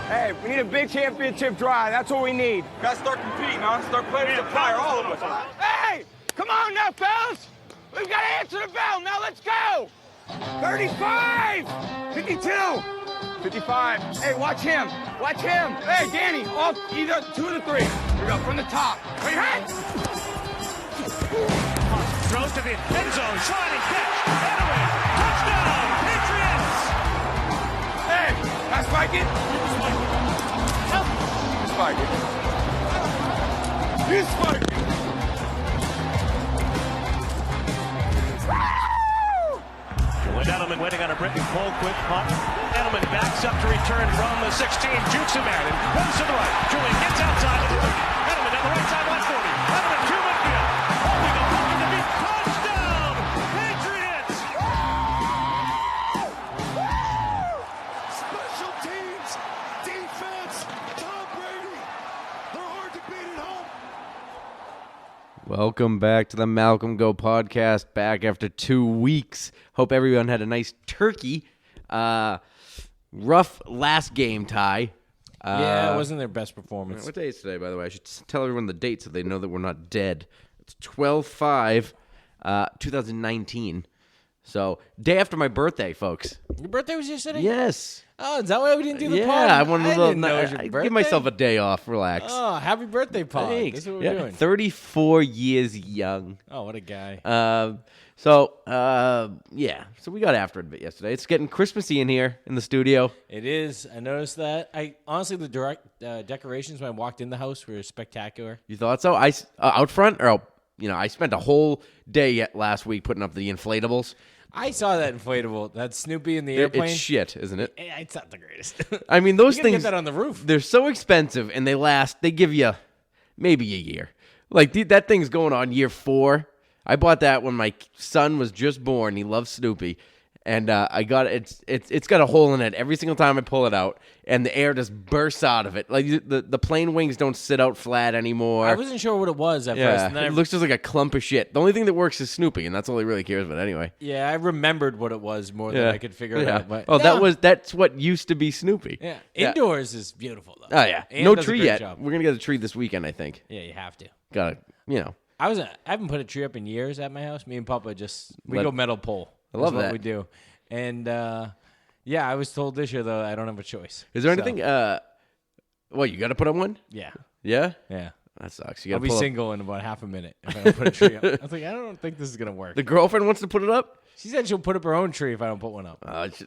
Hey, we need a big championship drive. That's what we need. Gotta start competing, huh? Start playing with the fire, all of us. Hey, come on now, fellas. We've got to answer the bell. Now let's go. 35, 52, 55. Hey, watch him. Watch him. Hey, Danny, off either 2 of the 3. Here we go, from the top. Wait, hey. Throws to the end zone, sliding catch. Edelman, touchdown, Patriots. Hey, that's Spike it. Spike it. You spike it. With Edelman waiting on a Britton Cole, quick punt. Edelman backs up to return from the 16, jukes him at him, goes to the right. Julian gets outside to the 30. Edelman down the right side, 140. Edelman to midfield. Holding a bucket to beat. Touchdown, Patriots! Special teams, defense, Tom Brady. They're hard to beat at home. Welcome back to the Malcolm Go podcast, back after 2 weeks. Hope everyone had a nice turkey. Rough last game, Ty. Yeah, it wasn't their best performance. What day is today, by the way? I should tell everyone the date so they know that we're not dead. It's 12/5, 2019. So, day after my birthday, folks. Your birthday was yesterday? Yes. Oh, is that why we didn't do the pod? Yeah, I wanted a didn't know it was your little. birthday. Give myself a day off. Relax. Oh, happy birthday, pod. Thanks. That's what we're doing. 34 years young. Oh, what a guy. So we got after it a bit yesterday. It's getting Christmassy in here in the studio. It is. I noticed that. Honestly, the decorations when I walked in the house were spectacular. You thought so? Out front, or I spent a whole day last week putting up the inflatables. I saw that inflatable, that Snoopy in the airplane. It's shit, isn't it? It's not the greatest. I mean, those you gotta things. get that on the roof. They're so expensive, and they give you maybe a year. Like that thing's going on year 4. I bought that when my son was just born. He loves Snoopy. And I got it. It's got a hole in it every single time I pull it out, and the air just bursts out of it. Like the plane wings don't sit out flat anymore. I wasn't sure what it was at first. And then it looks just like a clump of shit. The only thing that works is Snoopy, and that's all he really cares about anyway. Yeah, I remembered what it was more than I could figure it out. But That's what used to be Snoopy. Yeah, indoors is beautiful though. Oh yeah, Ann no does a tree great yet. job. We're gonna get a tree this weekend, I think. Yeah, you have to. Gotta, I haven't put a tree up in years at my house. Me and Papa we go metal pole. I love That's that. what we do. And I was told this year though I don't have a choice. Is there anything? You got to put on one? Yeah. Yeah. Yeah. That sucks. You I'll got be to pull single in about half a minute if I don't put a tree up. I was like, I don't think this is gonna work. The girlfriend wants to put it up. She said she'll put up her own tree if I don't put one up.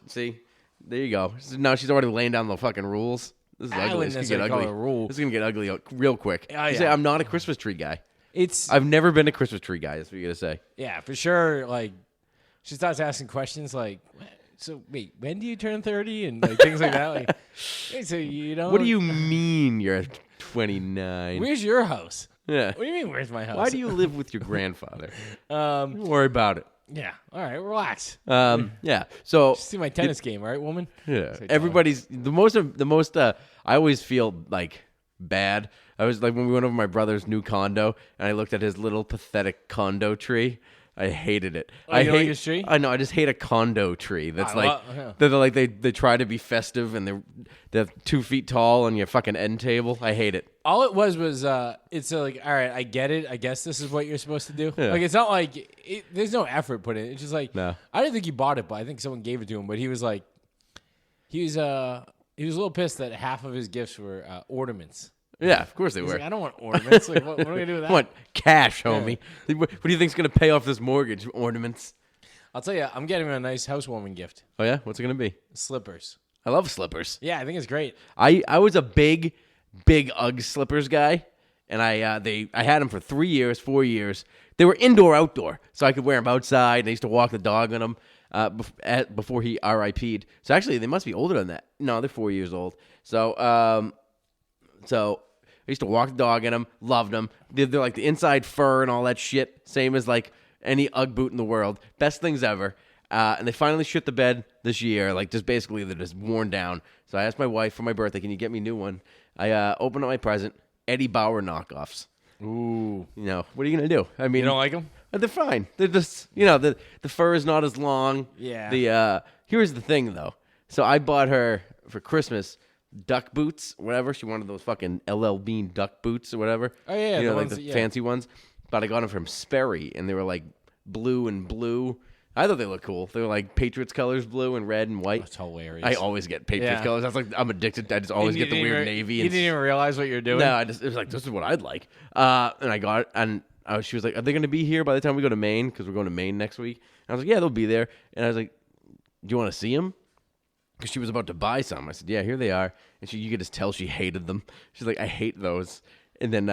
See, there you go. Now she's already laying down the fucking rules. This is I ugly. wouldn't This is gonna get necessarily ugly. call it a rule. This is gonna get ugly real quick. Oh, You say, yeah. I'm not a Christmas tree guy. It's I've never been a Christmas tree guy. That's what you're gonna say. yeah, for sure. Like she starts asking questions like, so wait, when do you turn 30 and like things like that? Like, hey, so you know, What do you mean you're 29? Where's your house? Yeah. What do you mean? Where's my house? Why do you live with your grandfather? Don't worry about it. Yeah. All right. Relax. Yeah. So See my tennis game, right, woman? yeah, Say, everybody's the most. I always feel like bad. I was like when we went over my brother's new condo, and I looked at his little pathetic condo tree. I hated it. Oh, you don't like his tree? I know. I just hate a condo tree. That's yeah. they're like they try to be festive, and they're 2 feet tall on your fucking end table. I hate it. All it was it's like, all right, I get it. I guess this is what you're supposed to do. Yeah. Like, it's not like there's no effort put in. It's just like, No. I didn't think he bought it, but I think someone gave it to him. But he was like, he was a little pissed that half of his gifts were ornaments. Yeah, of course they He's were. like, I don't want ornaments. Like, what am I gonna do with that? I want cash, homie. What do you think's gonna pay off this mortgage? Ornaments. I'll tell you, I'm getting him a nice housewarming gift. Oh yeah, what's it gonna be? Slippers. I love slippers. Yeah, I think it's great. I was a big Ugg slippers guy, and I had them for 3 years, 4 years. They were indoor, outdoor, so I could wear them outside. And I used to walk the dog in them before he RIP'd. So actually, they must be older than that. No, they're 4 years old. So I used to walk the dog in them, loved them. They're like the inside fur and all that shit, same as like any Ugg boot in the world. Best things ever. And they finally shit the bed this year. Like just basically they're just worn down. So I asked my wife for my birthday, can you get me a new one? I opened up my present, Eddie Bauer knockoffs. Ooh. You know, what are you going to do? I mean, You don't like them? they're fine. They're just, the fur is not as long. Yeah. Here's the thing though. So I bought her for Christmas duck boots, whatever. She wanted those fucking LL Bean duck boots or whatever. Oh, yeah, you know, the like ones the that- fancy ones. But I got them from Sperry, and they were like blue and blue. I thought they looked cool. They were like Patriots colors, blue and red and white. That's hilarious. I always get Patriots Yeah. colors. I was like, I'm addicted. I just always get the weird navy. You And didn't even realize what you're doing? no, it was like, this is what I'd like. And I got it, and she was like, are they going to be here by the time we go to Maine? Because we're going to Maine next week. And I was like, yeah, they'll be there. And I was like, do you want to see them? Because she was about to buy some. I said, yeah, here they are. And you could just tell she hated them. She's like, I hate those. And then,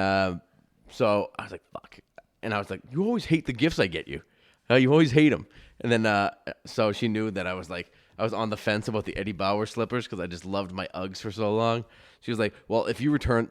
so I was like, fuck. And I was like, you always hate the gifts I get you. You always hate them. And then, so she knew that I was on the fence about the Eddie Bauer slippers because I just loved my Uggs for so long. She was like, well, if you return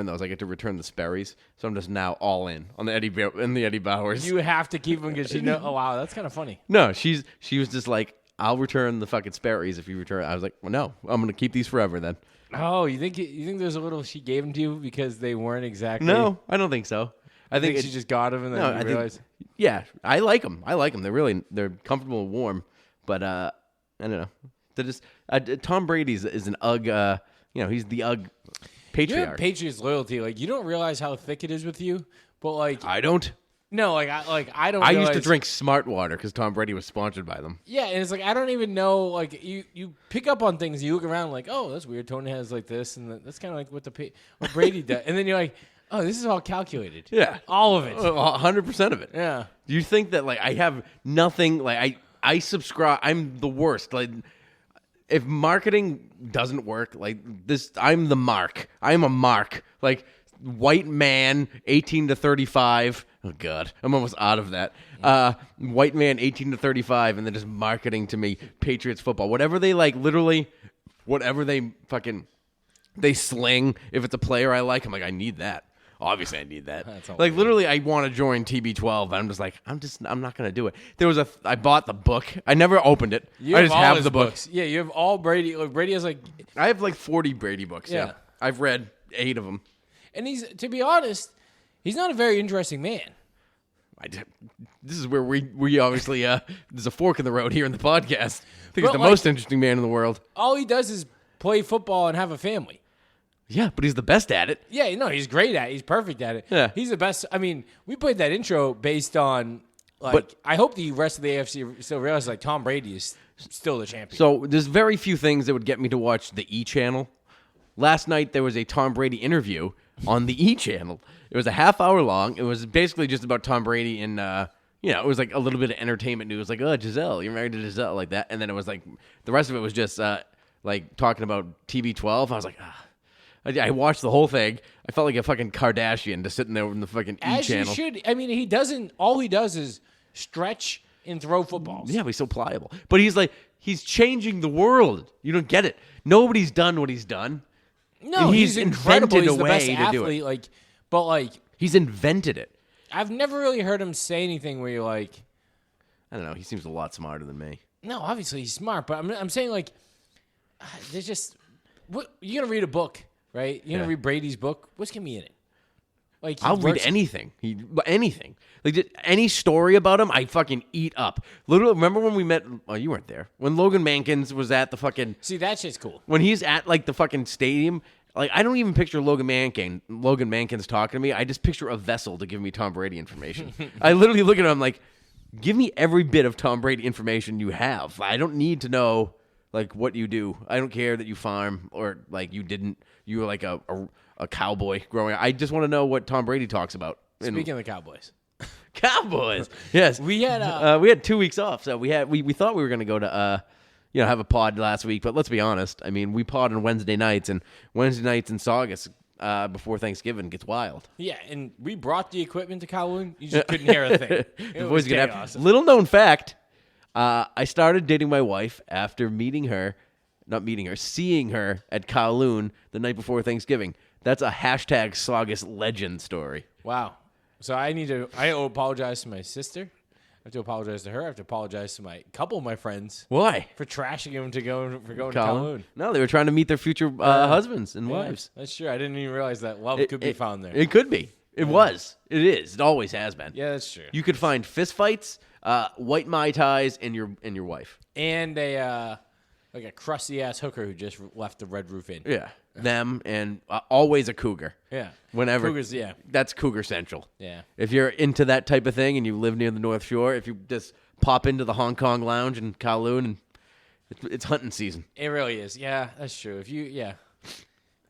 those, I get to return the Sperry's. So I'm just now all in on the Eddie Bauers. You have to keep them because you know. Oh, wow, that's kind of funny. No, she was just like, I'll return the fucking Sperry's if you return. I was like, well, no, I'm going to keep these forever then. Oh, you think there's a little she gave them to you because they weren't exactly. No, I don't think so. I think she just got them and then you realized. Yeah, I like them. They're comfortable and warm. But I don't know. They're just Tom Brady is an Ugg. He's the Ugg You patriarch. have Patriots loyalty. Like you don't realize how thick it is with you. But like I don't. no, I don't. I realize, used to drink Smart Water because Tom Brady was sponsored by them. Yeah, and it's like I don't even know. Like you pick up on things. You look around like, oh, that's weird. Tony has like this, and that's kind of like what Brady does. And then you're like, oh, this is all calculated. Yeah, all of it. 100% of it. Yeah. Do you think that like I have nothing? Like I subscribe. I'm the worst. Like if marketing doesn't work, like this, I'm the mark. I'm a mark. Like white man, 18 to 35. Oh God, I'm almost out of that. White man, 18 to 35, and then just marketing to me Patriots football. Whatever they like, literally, whatever they sling. If it's a player I like, I'm like, I need that. Obviously, I need that. Like literally, I want to join TB12. I'm just like, I'm not gonna do it. I bought the book. I never opened it. I just have the books. Yeah, you have all Brady. Like Brady has like, I have like 40 Brady books. Yeah, Yeah. I've read 8 of them. and he's to be honest, he's not a very interesting man. This is where we obviously there's a fork in the road here in the podcast. I think he's But, the like- most interesting man in the world. All he does is play football and have a family. Yeah, but he's the best at it. Yeah, no, he's great at it. He's perfect at it. Yeah. He's the best. I mean, we played that intro based on, like, But- I hope the rest of the AFC still realizes, like, Tom Brady is still the champion. So there's very few things that would get me to watch the E channel. Last night there was a Tom Brady interview on the E channel. It was a half hour long. It was basically just about Tom Brady and it was like a little bit of entertainment news, like, oh, Giselle, you're married to Giselle, like that. And then it was like the rest of it was just like talking about TB12. I was like, I watched the whole thing. I felt like a fucking Kardashian just sitting there in the fucking E As channel. you should. I mean, he doesn't. All he does is stretch and throw footballs. Yeah, but he's so pliable. But he's changing the world. You don't get it. Nobody's done what he's done. No, And he's incredible. invented He's a the best way to do it. athlete. Like, but like, He's invented it. I've never really heard him say anything where you're like, I don't know. He seems a lot smarter than me. no, obviously he's smart, but I'm saying like, there's just what you're gonna read a book, right? You're gonna read Brady's book. What's gonna be in it? Like, I'll read anything. Anything. Like just any story about him, I fucking eat up. Literally, remember when we met? Oh, you weren't there. When Logan Mankins was at the fucking. See, that shit's cool. When he's at like the fucking stadium, like I don't even picture Logan Mankins talking to me. I just picture a vessel to give me Tom Brady information. I literally look at him like, give me every bit of Tom Brady information you have. I don't need to know like what you do. I don't care that you farm or like you didn't. You were like a cowboy growing up. I just want to know what Tom Brady talks about. Speaking of the Cowboys, Cowboys, yes, we had we had 2 weeks off, so we thought we were going to go to have a pod last week, but let's be honest. I mean, we pod on Wednesday nights, and Wednesday nights in Saugus before Thanksgiving gets wild. yeah, and we brought the equipment to Kowloon. You just couldn't hear a thing. The boys get happy. Little known fact: I started dating my wife after seeing her at Kowloon the night before Thanksgiving. That's a hashtag Saugus legend story. Wow. So I apologize to my sister. I have to apologize to her. I have to apologize to a couple of my friends Why? for trashing him for going to Kowloon. No, they were trying to meet their future husbands and Yeah, wives. that's true. I didn't even realize that love could be found there. It could be. It was. It is. It always has been. Yeah, that's true. You could find fist fights, white Mai Tais, and your wife. And a like a crusty ass hooker who just left the red roof in. Yeah, them and always a cougar. Yeah. Whenever Cougars, yeah. that's Cougar Central. Yeah. If you're into that type of thing and you live near the North Shore, if you just pop into the Hong Kong Lounge in Kowloon, and it's hunting season. It really is. Yeah, that's true.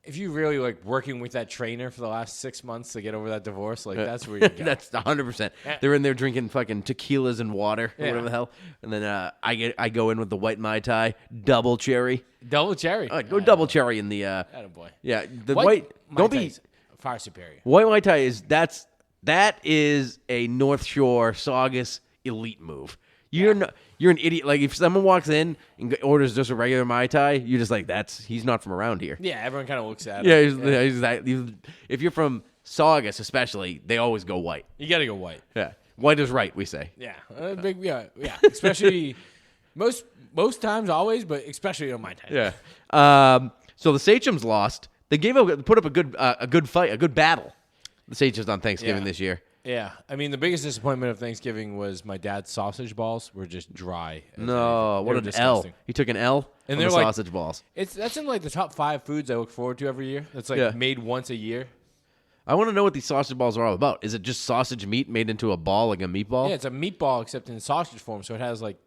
If you really like working with that trainer for the last 6 months to get over that divorce, like that's where you go. That's 100%. They're in there drinking fucking tequilas and water or whatever the hell. And then I go in with the white Mai Tai, double cherry. Double cherry. Go double cherry in the Attaboy. yeah, the white Mai don't Tai be is far superior. white Mai Tai that is a North Shore Saugus elite move. You're an idiot. Like if someone walks in and orders just a regular Mai Tai, you're just like he's not from around here. Yeah, everyone kind of looks at Yeah, it. if you're from Saugus, especially, they always go white. You got to go white. Yeah, white is right. We say. Yeah, yeah. Especially most times, always, but especially on my time. Yeah. So the Sachems lost. They put up a good fight, a good battle. The Sachems on Thanksgiving this year. Yeah, I mean the biggest disappointment of Thanksgiving was my dad's sausage balls were just dry. No, what an disgusting. L. He took an L And on they're the like- sausage balls. That's in like the top 5 foods I look forward to every year. That's like made once a year. I want to know what these sausage balls are all about. Is it just sausage meat made into a ball like a meatball? Yeah, it's a meatball except in sausage form, so it has like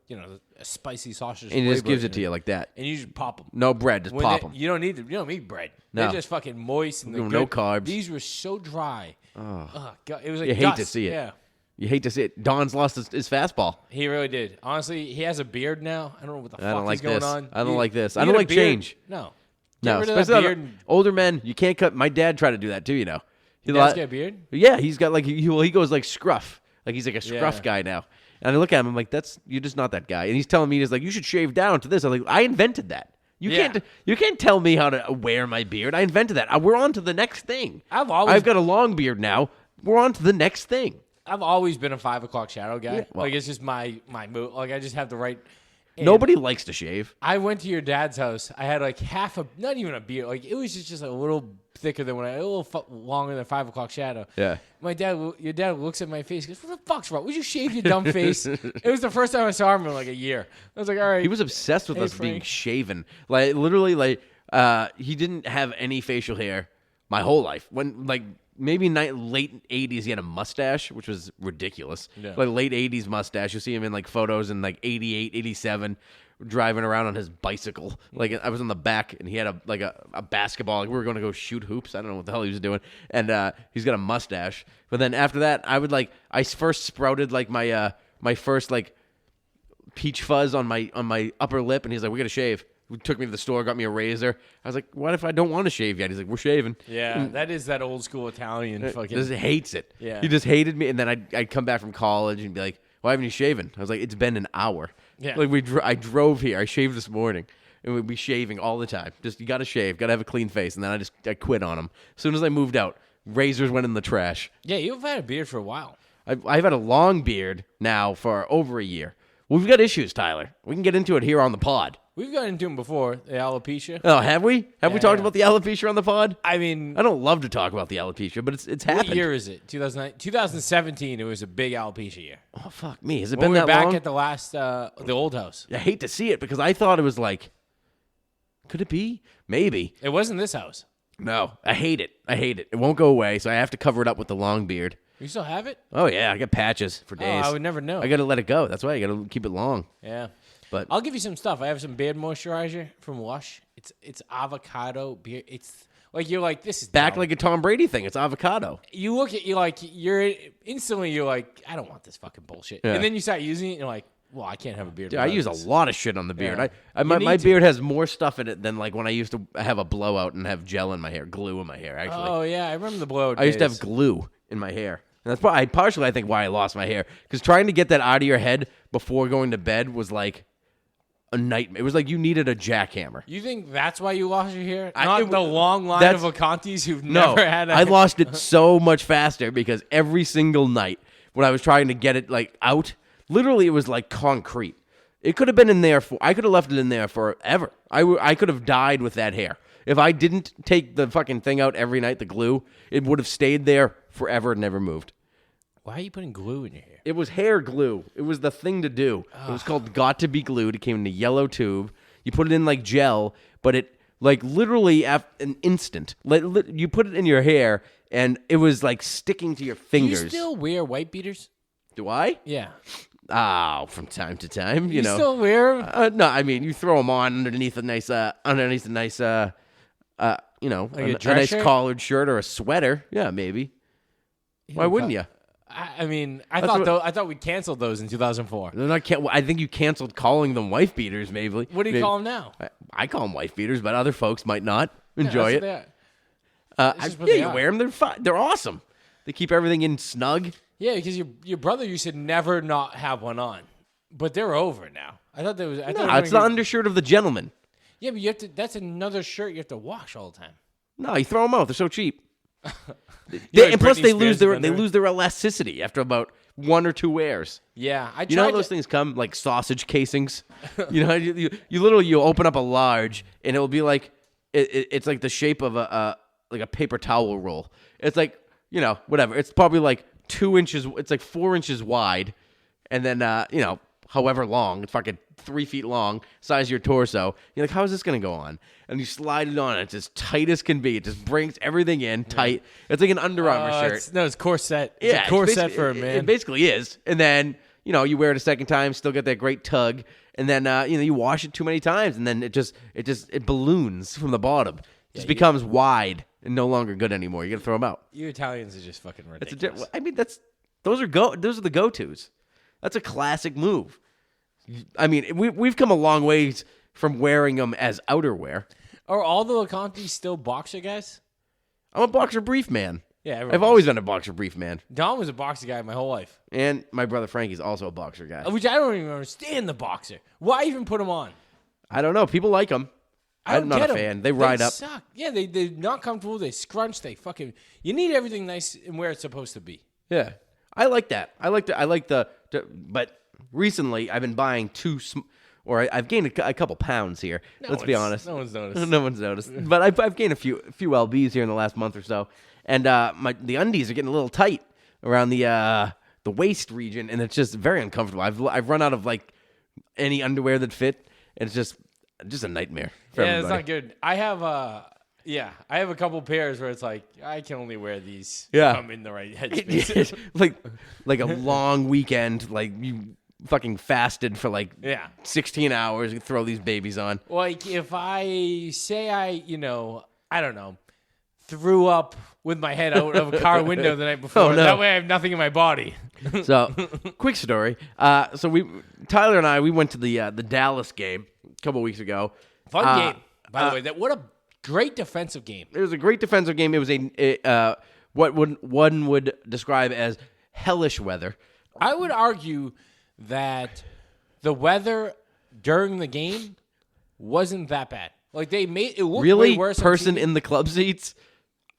a spicy sausage. And he just flavor gives in it to you like that. and you just pop them. No bread, just pop them. You don't need bread. No. They're just fucking moist and they're No good. carbs. These were so dry. Oh God, it was like You hate to dust. see it. Yeah. You hate to see it. Don's lost his fastball. He really did. Honestly, he has a beard now. I don't know what the I don't fuck like is going this. on. I don't like this. You I don't get a like beard? change. No. No, Get rid of that especially beard. on older men. You can't cut. My dad tried to do that too. He Dad's got a beard? Yeah, he's got like he goes like scruff. Like he's like a scruff Yeah. guy now. And I look at him. I'm like, you're just not that guy. And he's telling me he's like, you should shave down to this. I'm like, I invented that. You can't tell me how to wear my beard. I invented that. We're on to the next thing. I've got a long beard now. We're on to the next thing. I've always been a 5 o'clock shadow guy. Yeah, well- like it's just my move. Like I just have the right. and Nobody likes to shave. I went to your dad's house. I had like not even a beard. Like it was just a little thicker than a little longer than 5 o'clock shadow. Yeah. Your dad looks at my face. He goes, "What the fuck's wrong? Would you shave your dumb face?" It was the first time I saw him in like a year. I was like, "All right." He was obsessed with Hey, us being Frank. shaven. Like literally, he didn't have any facial hair my whole life. When maybe late 80s, he had a mustache, which was ridiculous. Yeah. Like late 80s mustache. You'll see him in like photos in like 88, 87, driving around on his bicycle. Like I was on the back, and he had a basketball. Like we were going to go shoot hoops. I don't know what the hell he was doing. And he's got a mustache. But then after that, I first sprouted like my first like peach fuzz on my upper lip, and he's like, "We got to shave." He took me to the store, got me a razor. I was like, "What if I don't want to shave yet?" He's like, "We're shaving." Yeah, that is that old school Italian fucking. Just hates it. Yeah. He just hated me. And then I'd come back from college and be like, "Why haven't you shaven?" I was like, "It's been an hour." Yeah. Like I drove here. I shaved this morning. And we'd be shaving all the time. Just, you got to shave. Got to have a clean face. And then I quit on him. As soon as I moved out, razors went in the trash. Yeah, you've had a beard for a while. I've had a long beard now for over a year. We've got issues, Tyler. We can get into it here on the pod. We've gotten into them before, the alopecia. Oh, have we? Have we Yeah, talked yeah. about the alopecia on the pod? I mean, I don't love to talk about the alopecia, but it's happened. what year is it? 2009, 2017. It was a big alopecia year. Oh, fuck me. Has it When been we were that back long? at the last, the old house. I hate to see it because I thought it was like, could it be? Maybe. It wasn't this house. No, I hate it. It won't go away, so I have to cover it up with the long beard. You still have it? Oh, yeah. I got patches for Oh, days. I would never know. I got to let it go. That's why I got to keep it long. Yeah. But I'll give you some stuff. I have some beard moisturizer from Lush. It's avocado beard. It's like you're like, this is back dumb. like a Tom Brady thing. It's avocado. You look at you're instantly you're like, I don't want this fucking bullshit. Yeah. And then you start using it and you're like, well, I can't have a beard. Dude, I without use this. a lot of shit on the beard. Yeah. My You need to. beard has more stuff in it than like when I used to have a blowout and have gel in my hair, glue in my hair. Actually, Oh yeah, I remember the blowout. I used to have days. glue in my hair, and that's partially I think why I lost my hair because trying to get that out of your head before going to bed was like a nightmare. It was like you needed a jackhammer. You think that's why you lost your hair? I- Not it- the long line that's- of Acantis who've No, never had a I lost it so much faster because every single night when I was trying to get it like out, literally it was like concrete. It could have been in there I could have left it in there forever. I could have died with that hair. If I didn't take the fucking thing out every night, the glue, it would have stayed there forever and never moved. Why are you putting glue in your hair? It was hair glue. It was the thing to do. It was called Got to Be Glued. It came in a yellow tube. You put it in like gel, but it like literally an instant. You put it in your hair, and it was like sticking to your Do fingers. you still wear white beaters? Do I? Yeah. Oh, from time to time, you know. Still wear 'em? No, I mean you throw them on underneath a nice, you know, Like a a dress nice shirt? collared shirt or a sweater. Yeah, maybe. Why wouldn't you? I mean, I That's thought we canceled those in 2004. They're not. I think you canceled calling them wife beaters. Maybe. What do you call them now? I call them wife beaters, but other folks might not enjoy it. Just what Yeah, they you are. wear them. They're fine. They're awesome. They keep everything in snug. Yeah, because your brother used to never not have one on, but they're over now. I thought there was. I thought No, it's the undershirt of the gentleman. Yeah, but you have to. That's another shirt you have to wash all the time. No, you throw them out. They're so cheap. like And plus, Britney they lose Spears' their underwear? elasticity after about 1 or 2 wears. Yeah, I tried. You know how those things come like sausage casings. You know, you literally you open up a large and it will be like it's like the shape of a paper towel roll. It's like whatever. It's probably like 2 inches. It's like 4 inches wide, and then however long. It's fucking 3 feet long, size of your torso. You're like, how is this gonna go on? And you slide it on. It's as tight as can be. It just brings everything in tight. It's like an Under Armour shirt. It's corset. It's a corset for a man. It basically is. And then, you wear it a second time, still get that great tug. And then, you wash it too many times, and then it balloons from the bottom. It just becomes wide and no longer good anymore. You got to throw them out. You Italians are just fucking ridiculous. Those are the go-tos. That's a classic move. I mean, we've come a long ways from wearing them as outerwear. Are all the Lecontes still boxer guys? I'm a boxer brief man. Yeah, I've always been a boxer brief man. Don was a boxer guy my whole life. And my brother Frankie's also a boxer guy. Which I don't even understand the boxer. Why even put him on? I don't know. People like them. I'm not a fan. They ride up. Suck. Yeah, they're not comfortable. They scrunch. They fucking. You need everything nice and where it's supposed to be. Yeah, I like that. I like the. But recently, I've been buying I've gained a couple pounds here. Let's be honest. No one's noticed. No one's noticed. But I've gained a few lbs here in the last month or so, and the undies are getting a little tight around the waist region, and it's just very uncomfortable. I've run out of like any underwear that fit, and it's just a nightmare. For everybody. It's not good. I have a couple pairs where it's like I can only wear these. Yeah. If I'm in the right headspace. like a long weekend, like you fucking fasted for 16 hours and throw these babies on. Like if I say I don't know, threw up with my head out of a car window the night before. Oh, no. That way I have nothing in my body. So, quick story. Tyler and I, we went to the Dallas game a couple weeks ago. Fun game, by the way. What a great defensive game. It was a great defensive game. It was one would describe as hellish weather. I would argue that the weather during the game wasn't that bad. Like they made it look Really, way worse. person in the club seats.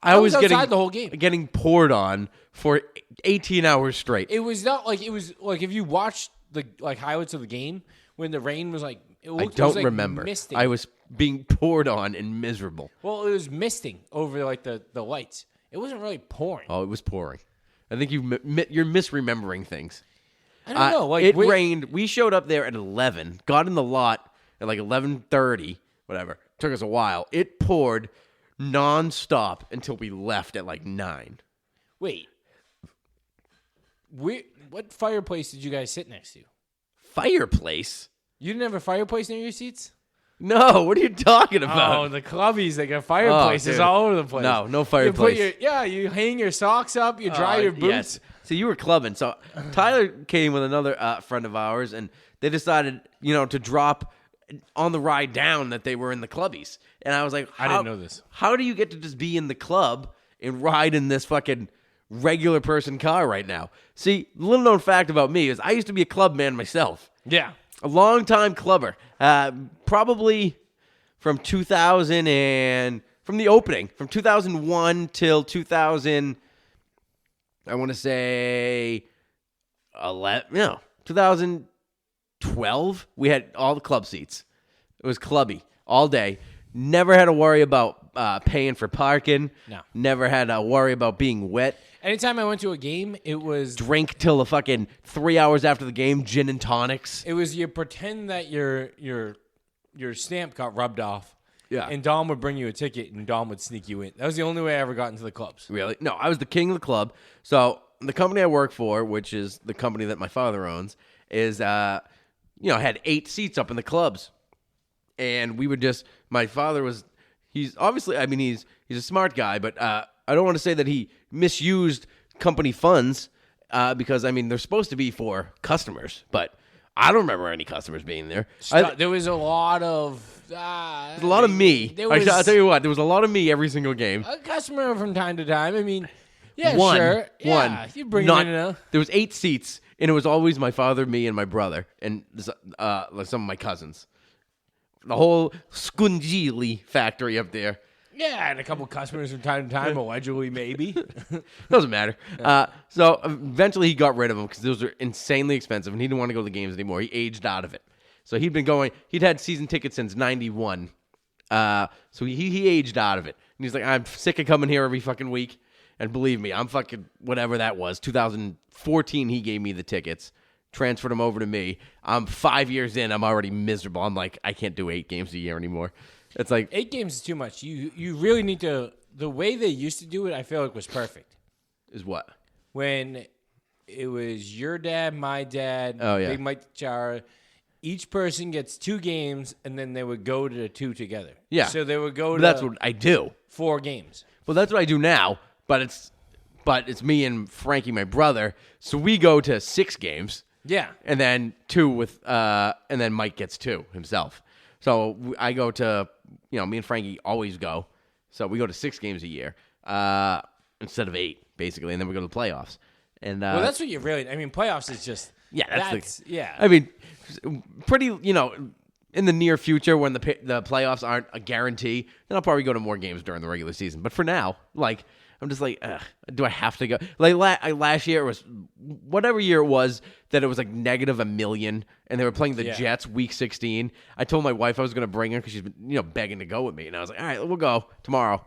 I was outside the whole game, getting poured on for 18 hours straight. It was not like it was like if you watched the highlights of the game when the rain was like. I don't remember. Misting. I was being poured on and miserable. Well, it was misting over like the lights. It wasn't really pouring. Oh, it was pouring. I think you're misremembering things. I don't know. Like it rained. We showed up there at 11. Got in the lot at like 11:30. Whatever. Took us a while. It poured nonstop until we left at like 9. Wait. What fireplace did you guys sit next to? Fireplace? You didn't have a fireplace near your seats? No. What are you talking about? Oh, the clubbies. They got fireplaces dude. all over the place. No fireplace. You hang your socks up. You dry your boots. Yes. So you were clubbing. So Tyler came with another friend of ours, and they decided, to drop on the ride down that they were in the clubbies. And I was like, I didn't know this. How do you get to just be in the club and ride in this fucking regular person car right now? See, little known fact about me is I used to be a club man myself. Yeah. A long-time clubber. Probably from 2000 and from the opening, from 2001 till 2000, I want to say 2012, we had all the club seats. It was clubby all day. Never had to worry about paying for parking. No. Never had to worry about being wet. Anytime I went to a game, it was Drink till the fucking 3 hours after the game, gin and tonics. you pretend that you're your stamp got rubbed off. Yeah. And Dom would bring you a ticket, and Dom would sneak you in. That was the only way I ever got into the clubs. Really? No, I was the king of the club. So the company I work for, which is the company that my father owns, is had 8 seats up in the clubs, and we would just. My father he's obviously. I mean, he's a smart guy, but I don't want to say that he misused company funds because I mean they're supposed to be for customers, but I don't remember any customers being there. There was a lot of. There's a lot of me. I'll tell you what, there was a lot of me every single game. A customer from time to time. I mean, yeah, One. sure. Yeah, you bring Not, it in. There was 8 seats, and it was always my father, me, and my brother, and like some of my cousins. The whole Scungili factory up there. Yeah, and a couple customers from time to time, allegedly, maybe. Doesn't matter. So eventually he got rid of them because those are insanely expensive, and he didn't want to go to the games anymore. He aged out of it. So he'd had season tickets since 91. So he aged out of it. And he's like, I'm sick of coming here every fucking week. And believe me, I'm fucking whatever that was. 2014, he gave me the tickets, transferred them over to me. I'm 5 years in. I'm already miserable. I'm like, I can't do 8 games a year anymore. It's like 8 games is too much. You really need to. The way they used to do it, I feel like was perfect. Is what? When it was your dad, my dad, Big Mike Chara. Each person gets 2 games, and then they would go to the 2 together. Yeah. So they would go to. That's what I do. 4 games. Well, that's what I do now. But it's me and Frankie, my brother. So we go to 6 games. Yeah. And then 2 with and then Mike gets 2 himself. So I go to me and Frankie always go. So we go to 6 games a year instead of 8 basically, and then we go to the playoffs. And well, that's what you really. I mean, playoffs is just. That's yeah. I mean, pretty. In the near future, when the playoffs aren't a guarantee, then I'll probably go to more games during the regular season. But for now, like, I'm just like, do I have to go? Like last year, it was whatever year it was that it was like negative $1 million, and they were playing the Jets week 16. I told my wife I was going to bring her because she's been begging to go with me, and I was like, all right, we'll go tomorrow.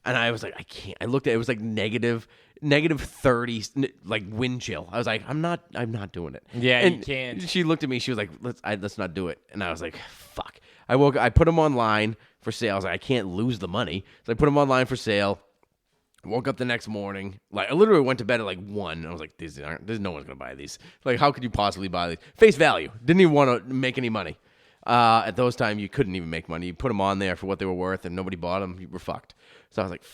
And I was like, I can't. I looked at it, it was like negative 30, like wind chill. I was like, I'm not doing it. Yeah, and you can't. She looked at me. She was like, let's not do it. And I was like, fuck. I put them online for sale. I was like, I can't lose the money. So I put them online for sale. Woke up the next morning. Like I literally went to bed at like 1. And I was like, there's no one's gonna buy these. Like, how could you possibly buy these? Face value. Didn't even want to make any money. At those times, you couldn't even make money. You put them on there for what they were worth, and nobody bought them. You were fucked. So I was like,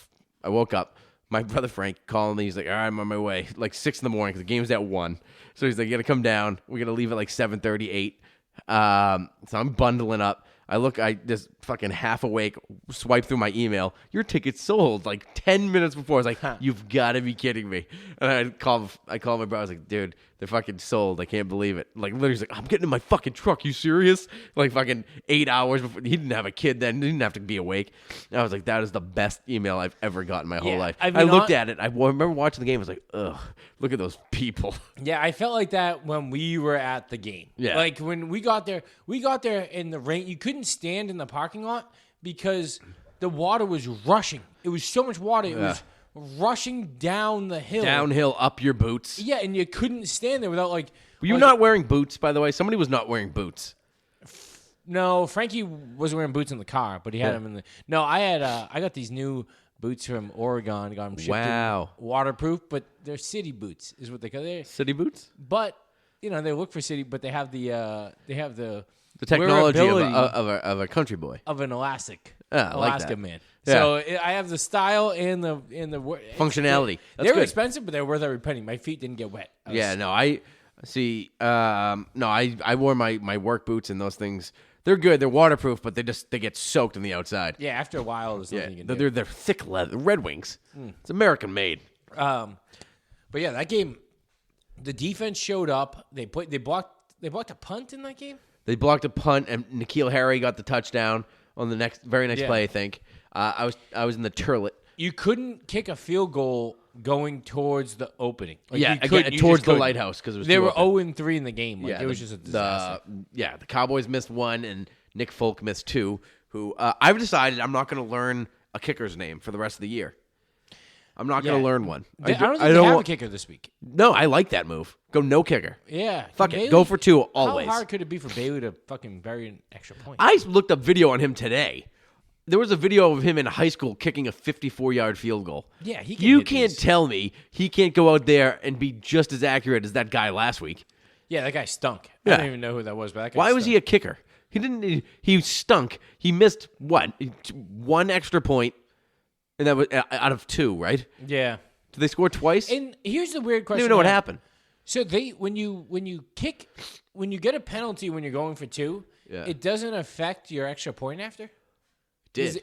I woke up. My brother Frank called me. He's like, all right, I'm on my way. Like 6 in the morning because the game's at 1. So he's like, you got to come down. We're going to leave at like 7:38. So I'm bundling up. I just fucking half awake, swipe through my email. Your ticket's sold like 10 minutes before. I was like, you've got to be kidding me. And I called my brother. I was like, dude, they're fucking sold. I can't believe it. Like, literally, he's like, I'm getting in my fucking truck. You serious? Like, fucking 8 hours before. He didn't have a kid then. He didn't have to be awake. And I was like, that is the best email I've ever gotten in my whole life. I looked at it. I remember watching the game. I was like, ugh, look at those people. Yeah, I felt like that when we were at the game. Yeah. Like, when we got there in the rain. You couldn't stand in the parking lot because the water was rushing. It was so much water. It was rushing down the hill. Downhill, up your boots. Yeah, and you couldn't stand there without like. Were you not wearing boots, by the way? Somebody was not wearing boots. No, Frankie was wearing boots in the car, but he had them in the. No, I got these new boots from Oregon. Got them shipped in, waterproof, but they're city boots, is what they call it. City boots? But they look for city, but they have the technology of a country boy, of an Alaska like man. Yeah. So I have the style and the functionality. They were expensive, but they were worth every penny. My feet didn't get wet. I see. I wore my work boots, and those things, they're good. They're waterproof, but they get soaked on the outside. Yeah, after a while, there's nothing you can do. They're thick leather, Red Wings. It's American made. But yeah, that game, the defense showed up. They blocked a punt in that game. They blocked a punt, and N'Keal Harry got the touchdown on the very next play, I think. I was in the turlet. You couldn't kick a field goal going towards the opening. Towards the lighthouse because it was. They were 0-3 in the game. It was just a disaster. The Cowboys missed 1, and Nick Folk missed 2. Who I've decided I'm not going to learn a kicker's name for the rest of the year. I'm not going to learn one. I don't think they have a kicker this week. No, I like that move. Go no kicker. Yeah. Fuck it. Go for 2 always. How hard could it be for Bailey to fucking bury an extra point? I looked up video on him today. There was a video of him in high school kicking a 54-yard field goal. Yeah, he can You hit can't these. tell me he can't go out there and be just as accurate as that guy last week. Yeah, that guy stunk. Yeah. I don't even know who that was, but that guy Why stunk. was he a kicker? He didn't. He stunk. He missed what? 1 extra point, and that was out of 2, right? Yeah. Did they score twice? And here's the weird I question. don't even know what happened. So when you get a penalty when you're going for 2, it doesn't affect your extra point after? Did.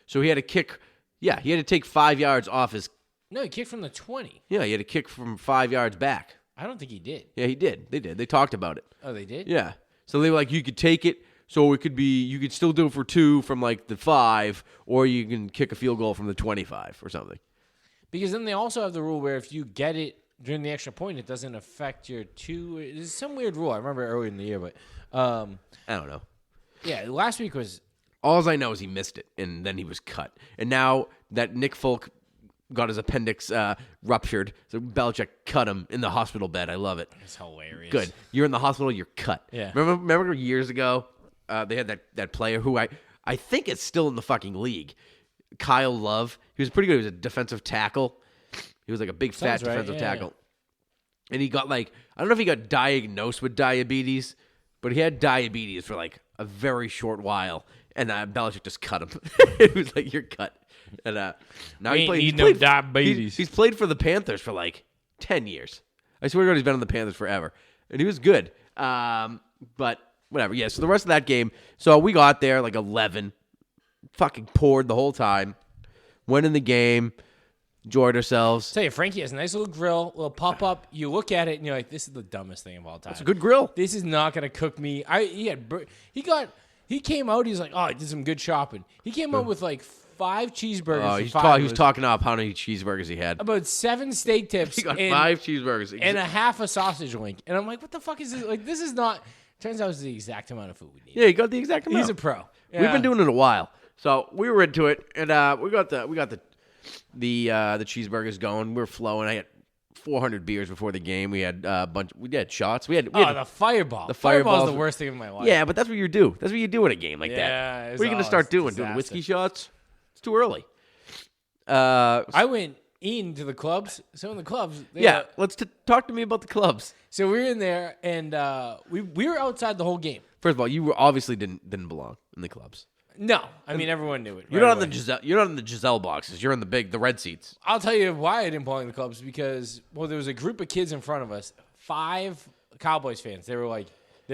So he had to kick. Yeah, he had to take 5 yards off his. No, he kicked from the 20. Yeah, he had to kick from 5 yards back. I don't think he did. Yeah, he did. They did. They talked about it. Oh, they did? Yeah. So they were like, you could take it. So it could be, you could still do it for 2 from like the 5, or you can kick a field goal from the 25 or something. Because then they also have the rule where if you get it during the extra point, it doesn't affect your 2. There's some weird rule. I remember earlier in the year, but I don't know. Yeah, last week was. All I know is he missed it, and then he was cut. And now that Nick Folk got his appendix ruptured, so Belichick cut him in the hospital bed. I love it. It's hilarious. Good. You're in the hospital, you're cut. Yeah. Remember years ago, they had that player who I think is still in the fucking league, Kyle Love. He was pretty good. He was a defensive tackle. He was like a big, fat defensive tackle. Yeah. And he got I don't know if he got diagnosed with diabetes, but he had diabetes for like a very short while. And Belichick just cut him. It was like, you're cut. And now he's played diabetes. He's played for the Panthers for like 10 years. I swear to God, he's been on the Panthers forever. And he was good. But whatever. Yeah, so the rest of that game. So we got there like 11. Fucking poured the whole time. Went in the game. Enjoyed ourselves. Tell you, Frankie has a nice little grill, little pop-up. You look at it, and you're like, this is the dumbest thing of all time. It's a good grill. This is not going to cook me. He came out, he's like, oh, I did some good shopping. He came out with like 5 cheeseburgers. He was talking up how many cheeseburgers he had. About 7 steak tips. He got 5 cheeseburgers. And a half a sausage link. And I'm like, what the fuck is this? Like, this is not. Turns out it's the exact amount of food we need. Yeah, he got the exact amount. He's a pro. Yeah. We've been doing it a while. So we were into it. And we got the cheeseburgers going. We were flowing. I had 400 beers before the game. We had a bunch. We had shots. We had the fireball. The fireball is the worst thing in my life. Yeah, but that's what you do. That's what you do at a game like that. What are you going to start doing? Doing whiskey shots? It's too early. I went into the clubs. So in the clubs, let's talk to me about the clubs. So we were in there, and we were outside the whole game. First of all, you obviously didn't belong in the clubs. No, I mean everyone knew it. You're not in the You're not in the Giselle boxes. You're in the red seats. I'll tell you why I didn't belong in the clubs because there was a group of kids in front of us, 5 Cowboys fans. They were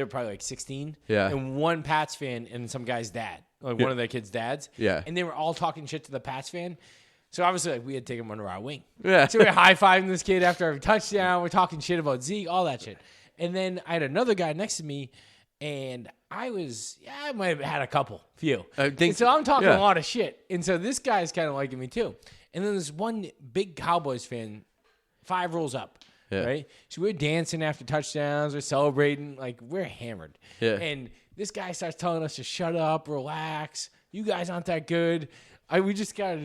probably like 16. Yeah. And 1 Pats fan and some guy's dad, like one of their kids' dads. Yeah. And they were all talking shit to the Pats fan. So obviously, we had to take him under our wing. Yeah. So we're high-fiving this kid after every touchdown. We're talking shit about Zeke, all that shit. And then I had another guy next to me, and I might have had a few. And so I'm talking a lot of shit. And so this guy's kind of liking me too. And then there's one big Cowboys fan, 5 rolls up, right? So we're dancing after touchdowns. We're celebrating. Like, we're hammered. Yeah. And this guy starts telling us to shut up, relax. You guys aren't that good. We just got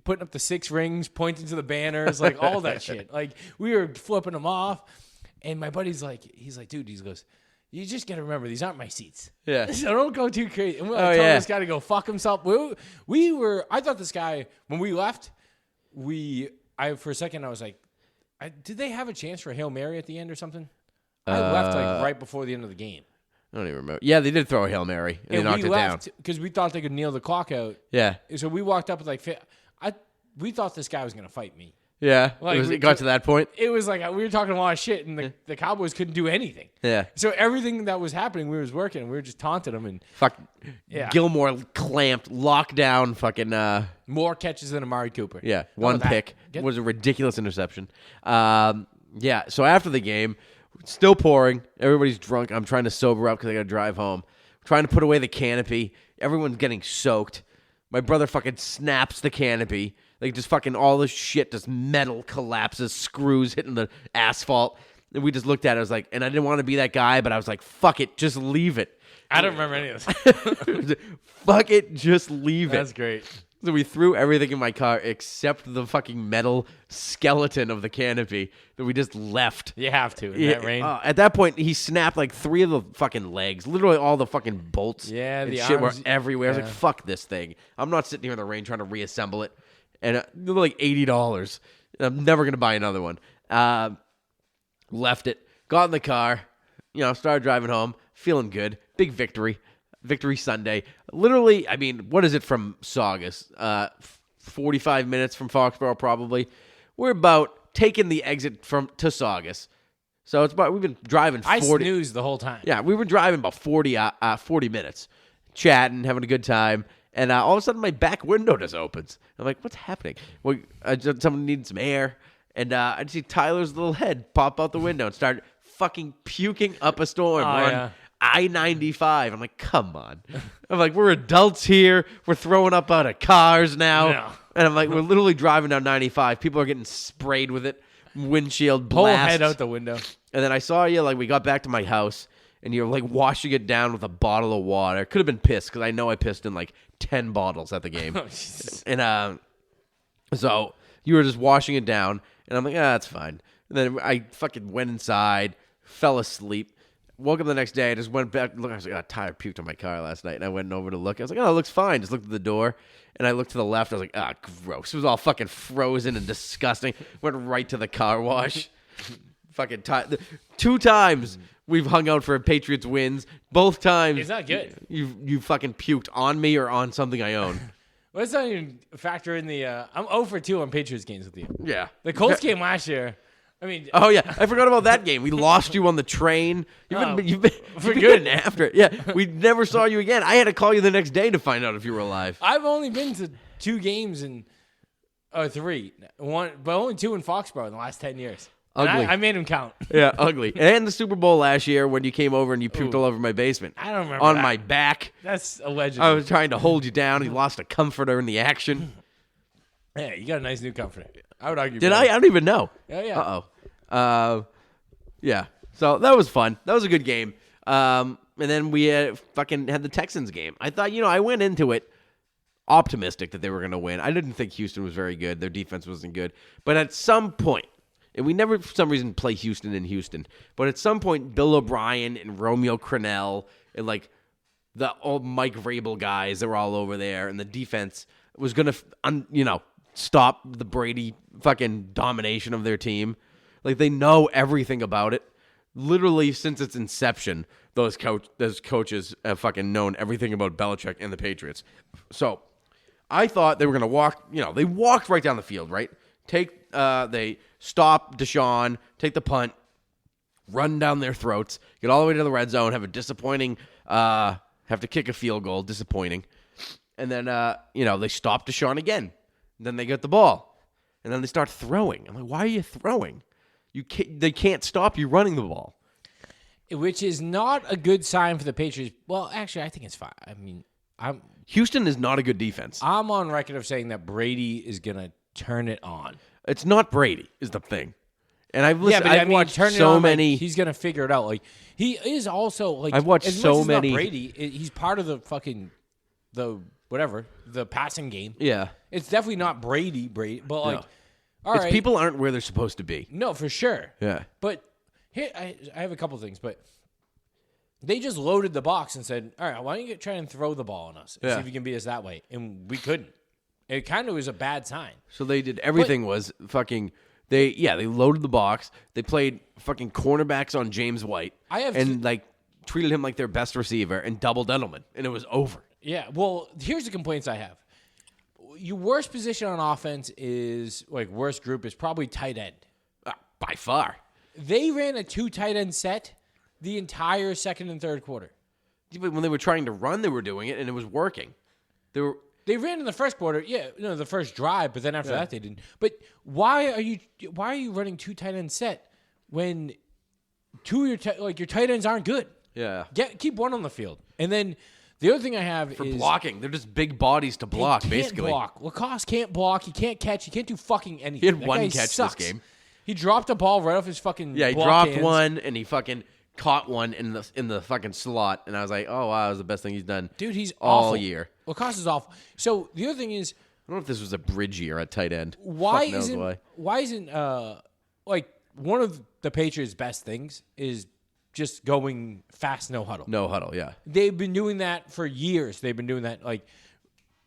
putting up the 6 rings, pointing to the banners, like all that shit. Like, we were flipping them off. And my buddy's like, dude, he goes, you just got to remember, these aren't my seats. Yeah. So don't go too crazy. And we're telling this guy to go fuck himself. I thought this guy, when we left, for a second, I was like, did they have a chance for a Hail Mary at the end or something? I left right before the end of the game. I don't even remember. Yeah, they did throw a Hail Mary, and they knocked it down. Because we thought they could kneel the clock out. Yeah. So we walked up with we thought this guy was going to fight me. Yeah, it got to that point. It was like we were talking a lot of shit, and the Cowboys couldn't do anything. Yeah. So everything that was happening, we was working, and we were just taunting them. And Gilmore clamped, locked down, fucking. More catches than Amari Cooper. Yeah, one pick was a ridiculous interception. Yeah. So after the game, still pouring. Everybody's drunk. I'm trying to sober up because I got to drive home. I'm trying to put away the canopy. Everyone's getting soaked. My brother fucking snaps the canopy. Like, just fucking all this shit, just metal collapses, screws hitting the asphalt. And we just looked at it. I was like, and I didn't want to be that guy, but I was like, fuck it, just leave it. I don't remember any of this. Fuck it, just leave it. That's great. So we threw everything in my car except the fucking metal skeleton of the canopy that we just left. You have to in that rain. At that point, he snapped like 3 of the fucking legs. Literally all the fucking bolts and the shit arms, were everywhere. I was like, fuck this thing. I'm not sitting here in the rain trying to reassemble it. And they were like $80. I'm never going to buy another one. Left it. Got in the car. Started driving home. Feeling good. Big victory. Victory Sunday. Literally, I mean, what is it from Saugus? 45 minutes from Foxborough, probably. We're about taking the exit to Saugus. So it's about, we've been driving 40. I snoozed the whole time. Yeah, we were driving about 40 minutes, chatting, having a good time. And all of a sudden, my back window just opens. I'm like, what's happening? Well, someone needed some air. And I see Tyler's little head pop out the window and start fucking puking up a storm. I-95. I'm like, come on. I'm like, we're adults here. We're throwing up out of cars now. No. And I'm like, we're literally driving down 95. People are getting sprayed with it. Windshield blast. Whole head out the window. And then I saw you, like, we got back to my house, and you're, like, washing it down with a bottle of water. Could have been piss, because I know I pissed in, like, 10 bottles at the game. And so you were just washing it down, and I'm like, that's fine. And then I fucking went inside, fell asleep. Woke up the next day. I just went back. Look, I was like, Tyler puked on my car last night, and I went over to look. I was like, it looks fine. Just looked at the door, and I looked to the left. I was like, gross. It was all fucking frozen and disgusting. Went right to the car wash. Fucking 2 times we've hung out for Patriots wins. Both times it's not good. You fucking puked on me or on something I own. Let's not even factor in the. I'm 0 for 2 on Patriots games with you. Yeah, the Colts game last year. I mean, oh yeah, I forgot about that game. We lost you on the train. You've been good. getting after it. Yeah, we never saw you again. I had to call you the next day to find out if you were alive. I've only been to 2 games in 3, but only 2 in Foxborough in the last 10 years. Ugly. I made him count. Yeah, ugly. And the Super Bowl last year when you came over and you puked all over my basement. I don't remember on that. my back. That's allegedly. I was trying to hold you down. You lost a comforter in the action. Yeah, you got a nice new comforter. I would argue. Did I? I don't even know. Oh yeah. Yeah. So that was fun. That was a good game. And then we fucking had the Texans game. I thought, I went into it optimistic that they were going to win. I didn't think Houston was very good. Their defense wasn't good. But at some point, and we never, for some reason, play Houston in Houston, but at some point, Bill O'Brien and Romeo Crennel and, like, the old Mike Vrabel guys that were all over there, and the defense was going to, stop the Brady fucking domination of their team. Like, they know everything about it. Literally, since its inception, those coaches have fucking known everything about Belichick and the Patriots. So, I thought they were going to walk, they walked right down the field, right? They stop Deshaun, take the punt, run down their throats, get all the way to the red zone, have a disappointing, have to kick a field goal, disappointing. And then, they stop Deshaun again. Then they get the ball. And then they start throwing. I'm like, why are you throwing? They can't stop you running the ball. Which is not a good sign for the Patriots. Well, actually, I think it's fine. I mean, Houston is not a good defense. I'm on record of saying that Brady is going to turn it on. It's not Brady is the thing. And I've listened, I've watched turn so it on, many. Like, he's going to figure it out. Like, he is also, like, I've watched as so much as many. Not Brady, he's part of the fucking, the passing game. Yeah. It's definitely not Brady, but like, No. all right. People aren't where they're supposed to be. No, for sure. Yeah. But here, I have a couple things, but they just loaded the box and said, all right, why don't you try and throw the ball on us and see if you can beat us that way? And we couldn't. It kind of was a bad sign. So they did everything was fucking they loaded the box. They played fucking cornerbacks on James White treated him like their best receiver and doubled Edelman, and it was over. Yeah, well, here's the complaints I have. Your worst position on offense is, worst group is probably tight end. By far. They ran a 2 tight end set the entire second and third quarter. When they were trying to run, they were doing it, and it was working. They ran in the first quarter, the first drive, but then after that they didn't. But why are you running 2 tight end set when 2 of your tight ends aren't good? Yeah. Keep one on the field. And then the other thing I have for is blocking. They're just big bodies to block, basically. Block. Lacoste can't block. He can't catch. He can't do fucking anything. He had one catch sucks. this game. He dropped a ball right off his fucking he block dropped hands. one, and he fucking caught one in the fucking slot, and I was like, oh, wow, that was the best thing he's done. Dude, he's all awful. year. Lacoste is awful. So the other thing is, don't know if this was a bridge year at tight end. Why Fuck knows isn't like one of the Patriots' best things is just going fast, no huddle. No huddle, yeah. They've been doing that for years. They've been doing that, like,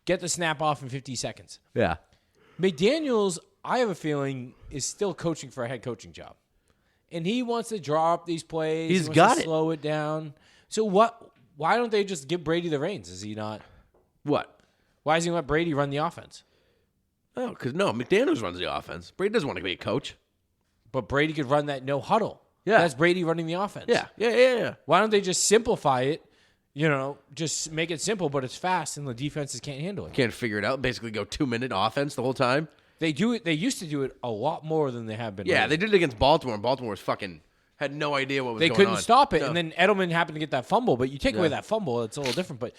get the snap off in 50 seconds. Yeah. McDaniels, I have a feeling, is still coaching for a head coaching job. And he wants to draw up these plays. He's he wants got to it. slow it down. So why don't they just give Brady the reins? Is he not? What? Why doesn't he let Brady run the offense? Oh, because McDaniels runs the offense. Brady doesn't want to be a coach. But Brady could run that no huddle. Yeah. That's Brady running the offense. Yeah. Why don't they just simplify it? Just make it simple, but it's fast, and the defenses can't handle it. Can't figure it out. Basically go 2-minute offense the whole time. They do it. They used to do it a lot more than they have been. Yeah, lately. they did it against Baltimore, and Baltimore was had no idea what was They going on. couldn't stop it, No. and then Edelman happened to get that fumble. But you take away that fumble, it's a little different. But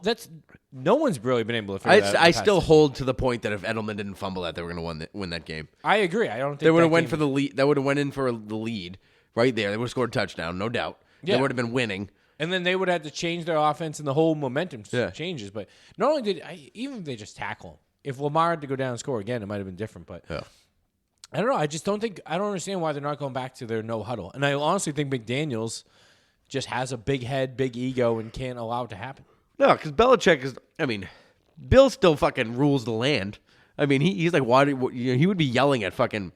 that's no one's really been able to figure that out. I still hold to the point that if Edelman didn't fumble that, they were going to win that game. I agree. I don't think They would have that went game- for the lead. They would have went in for the lead right there. They would have scored a touchdown, no doubt. Yeah. They would have been winning. And then they would have to change their offense, and the whole momentum Yeah. changes. But not only even if they just tackle him, if Lamar had to go down and score again, it might have been different. But I don't know. I don't understand why they're not going back to their no huddle. And I honestly think McDaniels just has a big head, big ego, and can't allow it to happen. No, because Belichick is. I mean, Bill still fucking rules the land. I mean, he's like, he would be yelling at fucking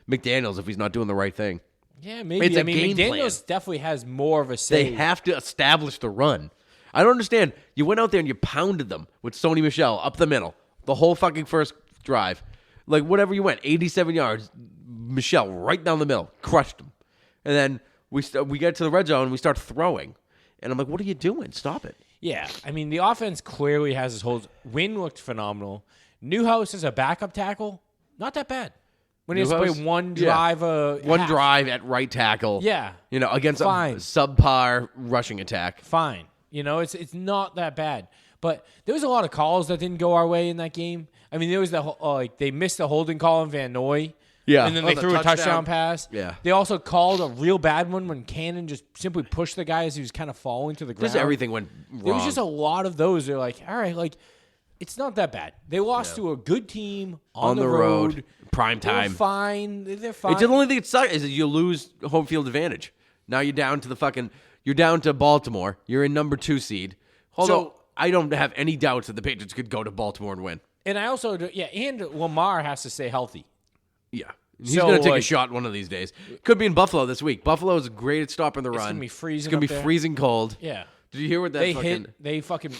McDaniels if he's not doing the right thing. Yeah, maybe. It's a I mean, game McDaniels plan. definitely has more of a say. They have to establish the run. I don't understand. You went out there and you pounded them with Sony Michel up the middle the whole fucking first drive. Like, whatever you went, 87 yards, Michel right down the middle, crushed him. And then we get to the red zone and we start throwing. And I'm like, what are you doing? Stop it. Yeah, I mean, the offense clearly has his holes. Wynn looked phenomenal. Newhouse as a backup tackle, not that bad. When he has to play one drive, drive at right tackle. Yeah. Against Fine. a subpar rushing attack. Fine. It's not that bad. But there was a lot of calls that didn't go our way in that game. I mean, there was they missed the holding call on Van Noy. Yeah. And then Oh, they the threw a touchdown touchdown pass. Yeah. They also called a real bad one when Cannon just simply pushed the guy as he was kind of falling to the ground. Just everything went wrong. There was just a lot of those. They're like, all right, it's not that bad. They lost to a good team on the road. Prime time. They're fine. They're fine. It's the only thing that sucks is that you lose home field advantage. Now you're down to you're down to Baltimore. You're in number 2 seed. Although I don't have any doubts that the Patriots could go to Baltimore and win. And I also, and Lamar has to stay healthy. Yeah. He's going to take a shot one of these days. Could be in Buffalo this week. Buffalo is great at stopping the run. It's going to be freezing. It's going to be freezing cold. Yeah. Did you hear what that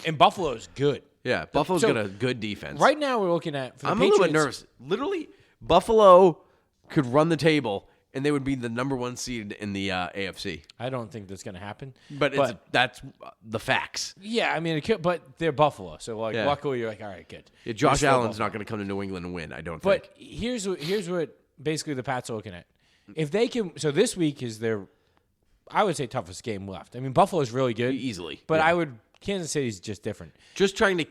and Buffalo's good. Yeah, Buffalo's got a good defense. Right now we're looking at, for the I'm Patriots, a little bit nervous. Literally, Buffalo could run the table, and they would be the number 1 seed in the AFC. I don't think that's going to happen. But that's the facts. Yeah, I mean, but they're Buffalo. So, luckily, you're like, all right, good. Yeah, Josh Allen's not going to come to New England and win, I don't think. But here's what basically the Pats are looking at. If they can, so this week is their, I would say, toughest game left. I mean, Buffalo's really good. Easily. But yeah. Kansas City's just different. Just trying to,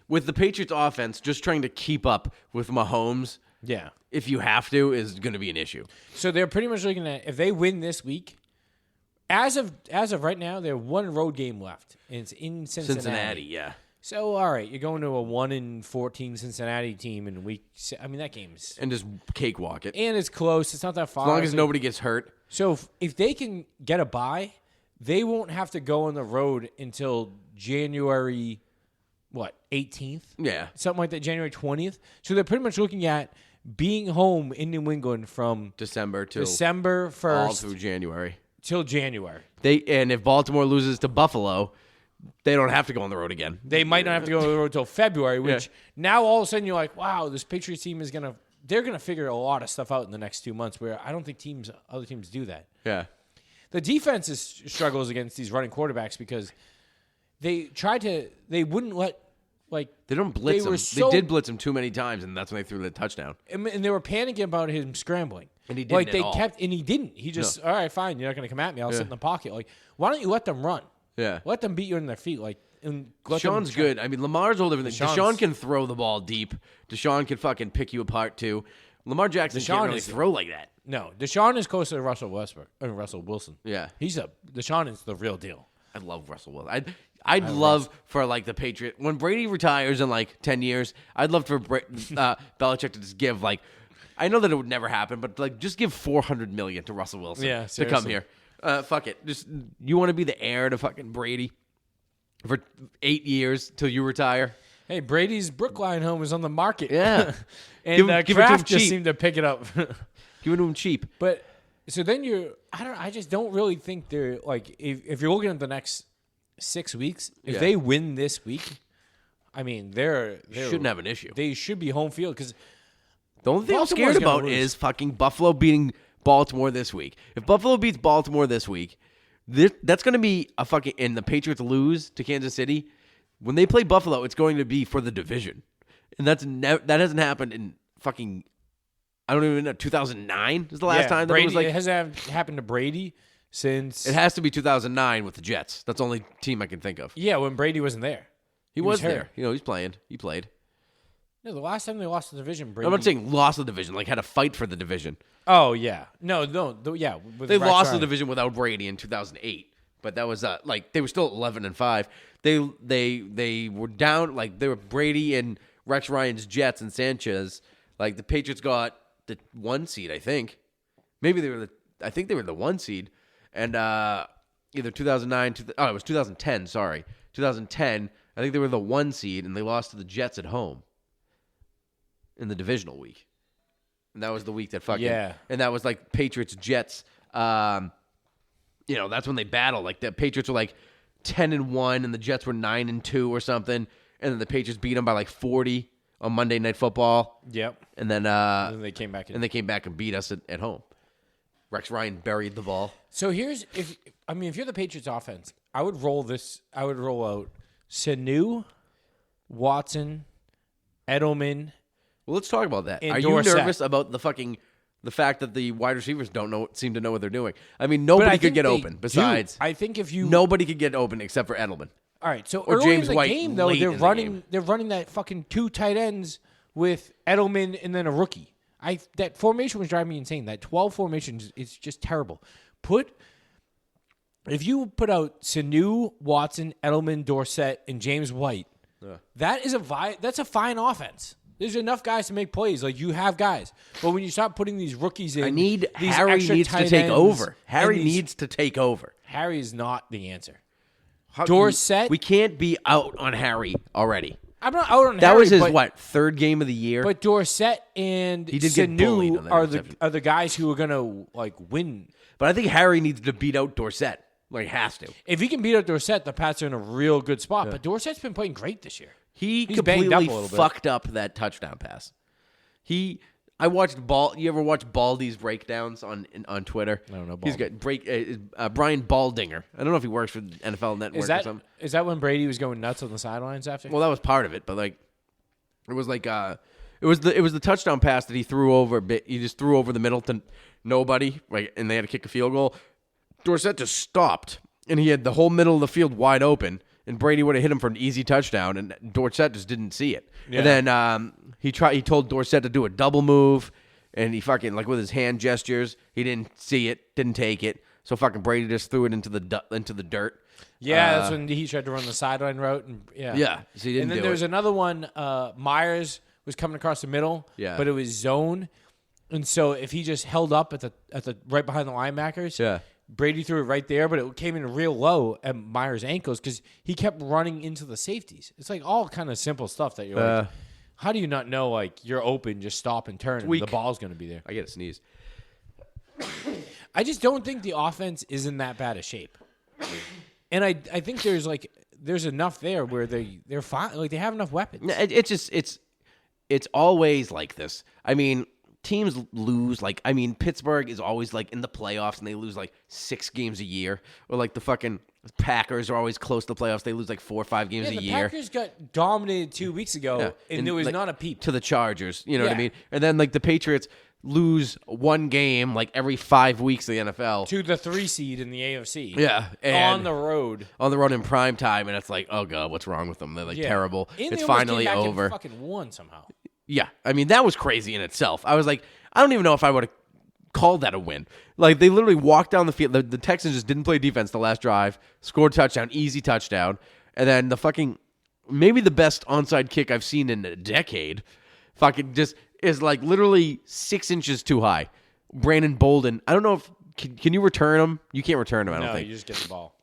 with the Patriots offense, just trying to keep up with Mahomes. Yeah. If you have to, is going to be an issue. So they're pretty much looking at, if they win this week, as of right now, they have one road game left, and it's in Cincinnati. Yeah. So, all right, you're going to a 1-14 Cincinnati team in week. I mean, that game's and just cakewalk it. And it's close. It's not that far. As long as nobody gets hurt. So if they can get a bye, they won't have to go on the road until January, 18th? Yeah. Something like that, January 20th. So they're pretty much looking at being home in New England from December 1st all through January. Till January. And if Baltimore loses to Buffalo, they don't have to go on the road again. They might not have to go on the road until February, which now all of a sudden you're like, wow, this Patriots team is they're gonna figure a lot of stuff out in the next 2 months, where I don't think other teams do that. Yeah. The defense struggles against these running quarterbacks because they wouldn't let, they don't blitz him. They did blitz him too many times, and that's when they threw the touchdown. And they were panicking about him scrambling. And he didn't at all. And he didn't. He just, all right, fine, you're not going to come at me. I'll sit in the pocket. Why don't you let them run? Yeah. Let them beat you in their feet. Deshaun's good. I mean, Lamar's older than Deshaun can throw the ball deep. Deshaun can fucking pick you apart, too. Lamar Jackson can't really throw like that. No. Deshaun is closer to Russell Wilson. Yeah. Deshaun is the real deal. I love Russell Wilson. I'd love for like the Patriot when Brady retires in like 10 years. I'd love for Belichick to just give like, I know that it would never happen, but like just give $400 million to Russell Wilson to come here. Fuck it, just you want to be the heir to fucking Brady for 8 years till you retire. Hey, Brady's Brookline home is on the market. Yeah, and give it to him Kraft just cheap. seemed to pick it up. Give it to him cheap. But so then I just don't really think they're like if you're looking at the next 6 weeks, if they win this week, I mean they shouldn't have an issue. They should be home field because the only thing I'm scared about is fucking Buffalo beating Baltimore this week. If Buffalo beats Baltimore this week, that's going to be a fucking and the Patriots lose to Kansas City. When they play Buffalo, it's going to be for the division, and that hasn't happened in fucking. I don't even know. 2009 is the last time that Brady, it was like. It hasn't happened to Brady since. It has to be 2009 with the Jets. That's the only team I can think of. Yeah, when Brady wasn't there. He was there. You know, he's playing. He played. No, the last time they lost the division, Brady. I'm not saying lost the division, like had to fight for the division. Oh yeah, no, yeah. They lost the division without Brady in 2008, but that was like they were still 11-5. They were down like they were Brady and Rex Ryan's Jets and Sanchez. Like the Patriots got the 1 seed, I think. Maybe they were I think they were the 1 seed, and either 2009. It was 2010. Sorry, 2010. I think they were the 1 seed, and they lost to the Jets at home in the divisional week. And that was the week that fucking and that was like Patriots Jets. You know, that's when they battled. Like the Patriots were like 10-1, and the Jets were 9-2 or something, and then the Patriots beat them by like 40 on Monday Night Football. Yep. And then they came back. And they came back and beat us at home. Rex Ryan buried the ball. So here's if you're the Patriots offense, I would roll out Sanu, Watson, Edelman. Well, let's talk about that. And Are you nervous about the fact that the wide receivers seem to know what they're doing? I mean, nobody could get open besides. I think if you nobody could get open except for Edelman. All right, so or early James in the White game though, they're running that fucking 2 tight ends with Edelman and then a rookie. That formation was driving me insane. That 12 formation is just terrible. If you put out Sanu, Watson, Edelman, Dorsett, and James White, that's a fine offense. There's enough guys to make plays. Like, you have guys. But when you start putting these rookies in, Harry needs to take over. Harry needs to take over. Harry is not the answer. Dorsett. We can't be out on Harry already. I'm not out on Harry. That was his, third game of the year? But Dorsett and Sanu are the guys who are going to, like, win. But I think Harry needs to beat out Dorsett. Like, has to. If he can beat out Dorsett, the Pats are in a real good spot. But Dorsett's been playing great this year. He's completely fucked up that touchdown pass. I watched You ever watch Baldy's breakdowns on Twitter? I don't know. He's got Brian Baldinger. I don't know if he works for the NFL Network or something. Is that when Brady was going nuts on the sidelines after? Well, that was part of it, but like, it was like it was the touchdown pass that he threw over. He just threw over the middle to nobody, right? And they had to kick a field goal. Dorsett just stopped, and he had the whole middle of the field wide open. And Brady would have hit him for an easy touchdown, and Dorsett just didn't see it. Yeah. And then he told Dorsett to do a double move, and he fucking, like, with his hand gestures, he didn't see it, didn't take it. So fucking Brady just threw it into the dirt. Yeah, that's when he tried to run the sideline route. Yeah, so he didn't. And then there was another one. Myers was coming across the middle, but it was zone, and so if he just held up at the right behind the linebackers, Brady threw it right there, but it came in real low at Myers' ankles because he kept running into the safeties. It's like all kind of simple stuff that you're like, how do you not know, like, you're open, just stop and turn, and the ball's going to be there? I get a sneeze. I just don't think the offense is in that bad a shape. And I think there's enough there where they're fine. Like, they have enough weapons. It's always like this. I mean, teams lose, Pittsburgh is always, in the playoffs, and they lose, 6 games a year. Or, the fucking Packers are always close to the playoffs. They lose, 4 or 5 games a year. The Packers got dominated 2 weeks ago, and there was not a peep. To the Chargers, you know what I mean? And then, the Patriots lose 1 game, every 5 weeks in the NFL. To the 3 seed in the AFC. Yeah. On the road. On the road in prime time, and it's like, oh, God, what's wrong with them? They're, terrible. And it's finally over. And fucking won somehow. Yeah, I mean, that was crazy in itself. I was like, I don't even know if I would have called that a win. They literally walked down the field. The Texans just didn't play defense the last drive, scored a touchdown, easy touchdown, And then the fucking maybe the best onside kick I've seen in a decade, fucking just is like literally 6 inches too high. Brandon Bolden. I don't know if can you return them? You can't return them. I don't think. You just get the ball.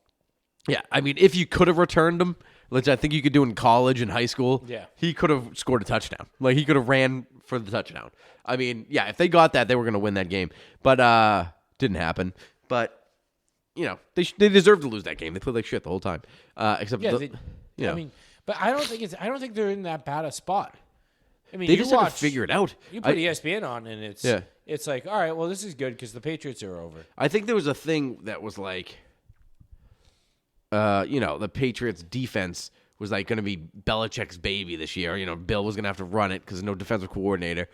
Yeah, I mean, if you could have returned them, which I think you could do in college and high school, he could have scored a touchdown. Like, he could have ran for the touchdown. I mean, yeah, if they got that, they were going to win that game. But didn't happen. But, you know, they deserve to lose that game. They played like shit the whole time. Except, Yeah, you know. I mean, but I don't think they're in that bad a spot. I mean, They just have to figure it out. You put ESPN on, and it's like, all right, well, this is good because the Patriots are over. I think there was a thing that was like, you know, the Patriots defense was like going to be Belichick's baby this year. You know, Bill was going to have to run it because no defensive coordinator.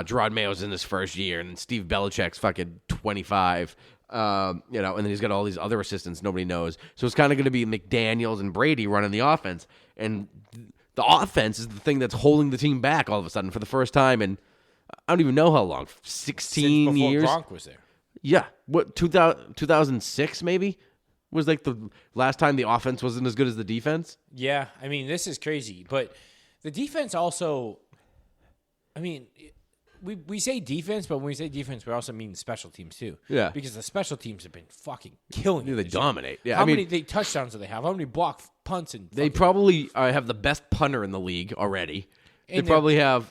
Gerard Mayo's in his first year, and then Steve Belichick's fucking 25. You know, and then he's got all these other assistants nobody knows. So it's kind of going to be McDaniels and Brady running the offense, and the offense is the thing that's holding the team back all of a sudden for the first time in I don't even know how long, 16 Since before years. Gronk was there. Yeah, what 2006 maybe was like the last time the offense wasn't as good as the defense. Yeah, I mean, this is crazy, but the defense also. I mean, we say defense, but when we say defense, we also mean special teams too. Yeah, because the special teams have been fucking killing. Yeah, they dominate. Yeah, how many touchdowns do they have? How many block punts and? They probably have the best punter in the league already. They probably have,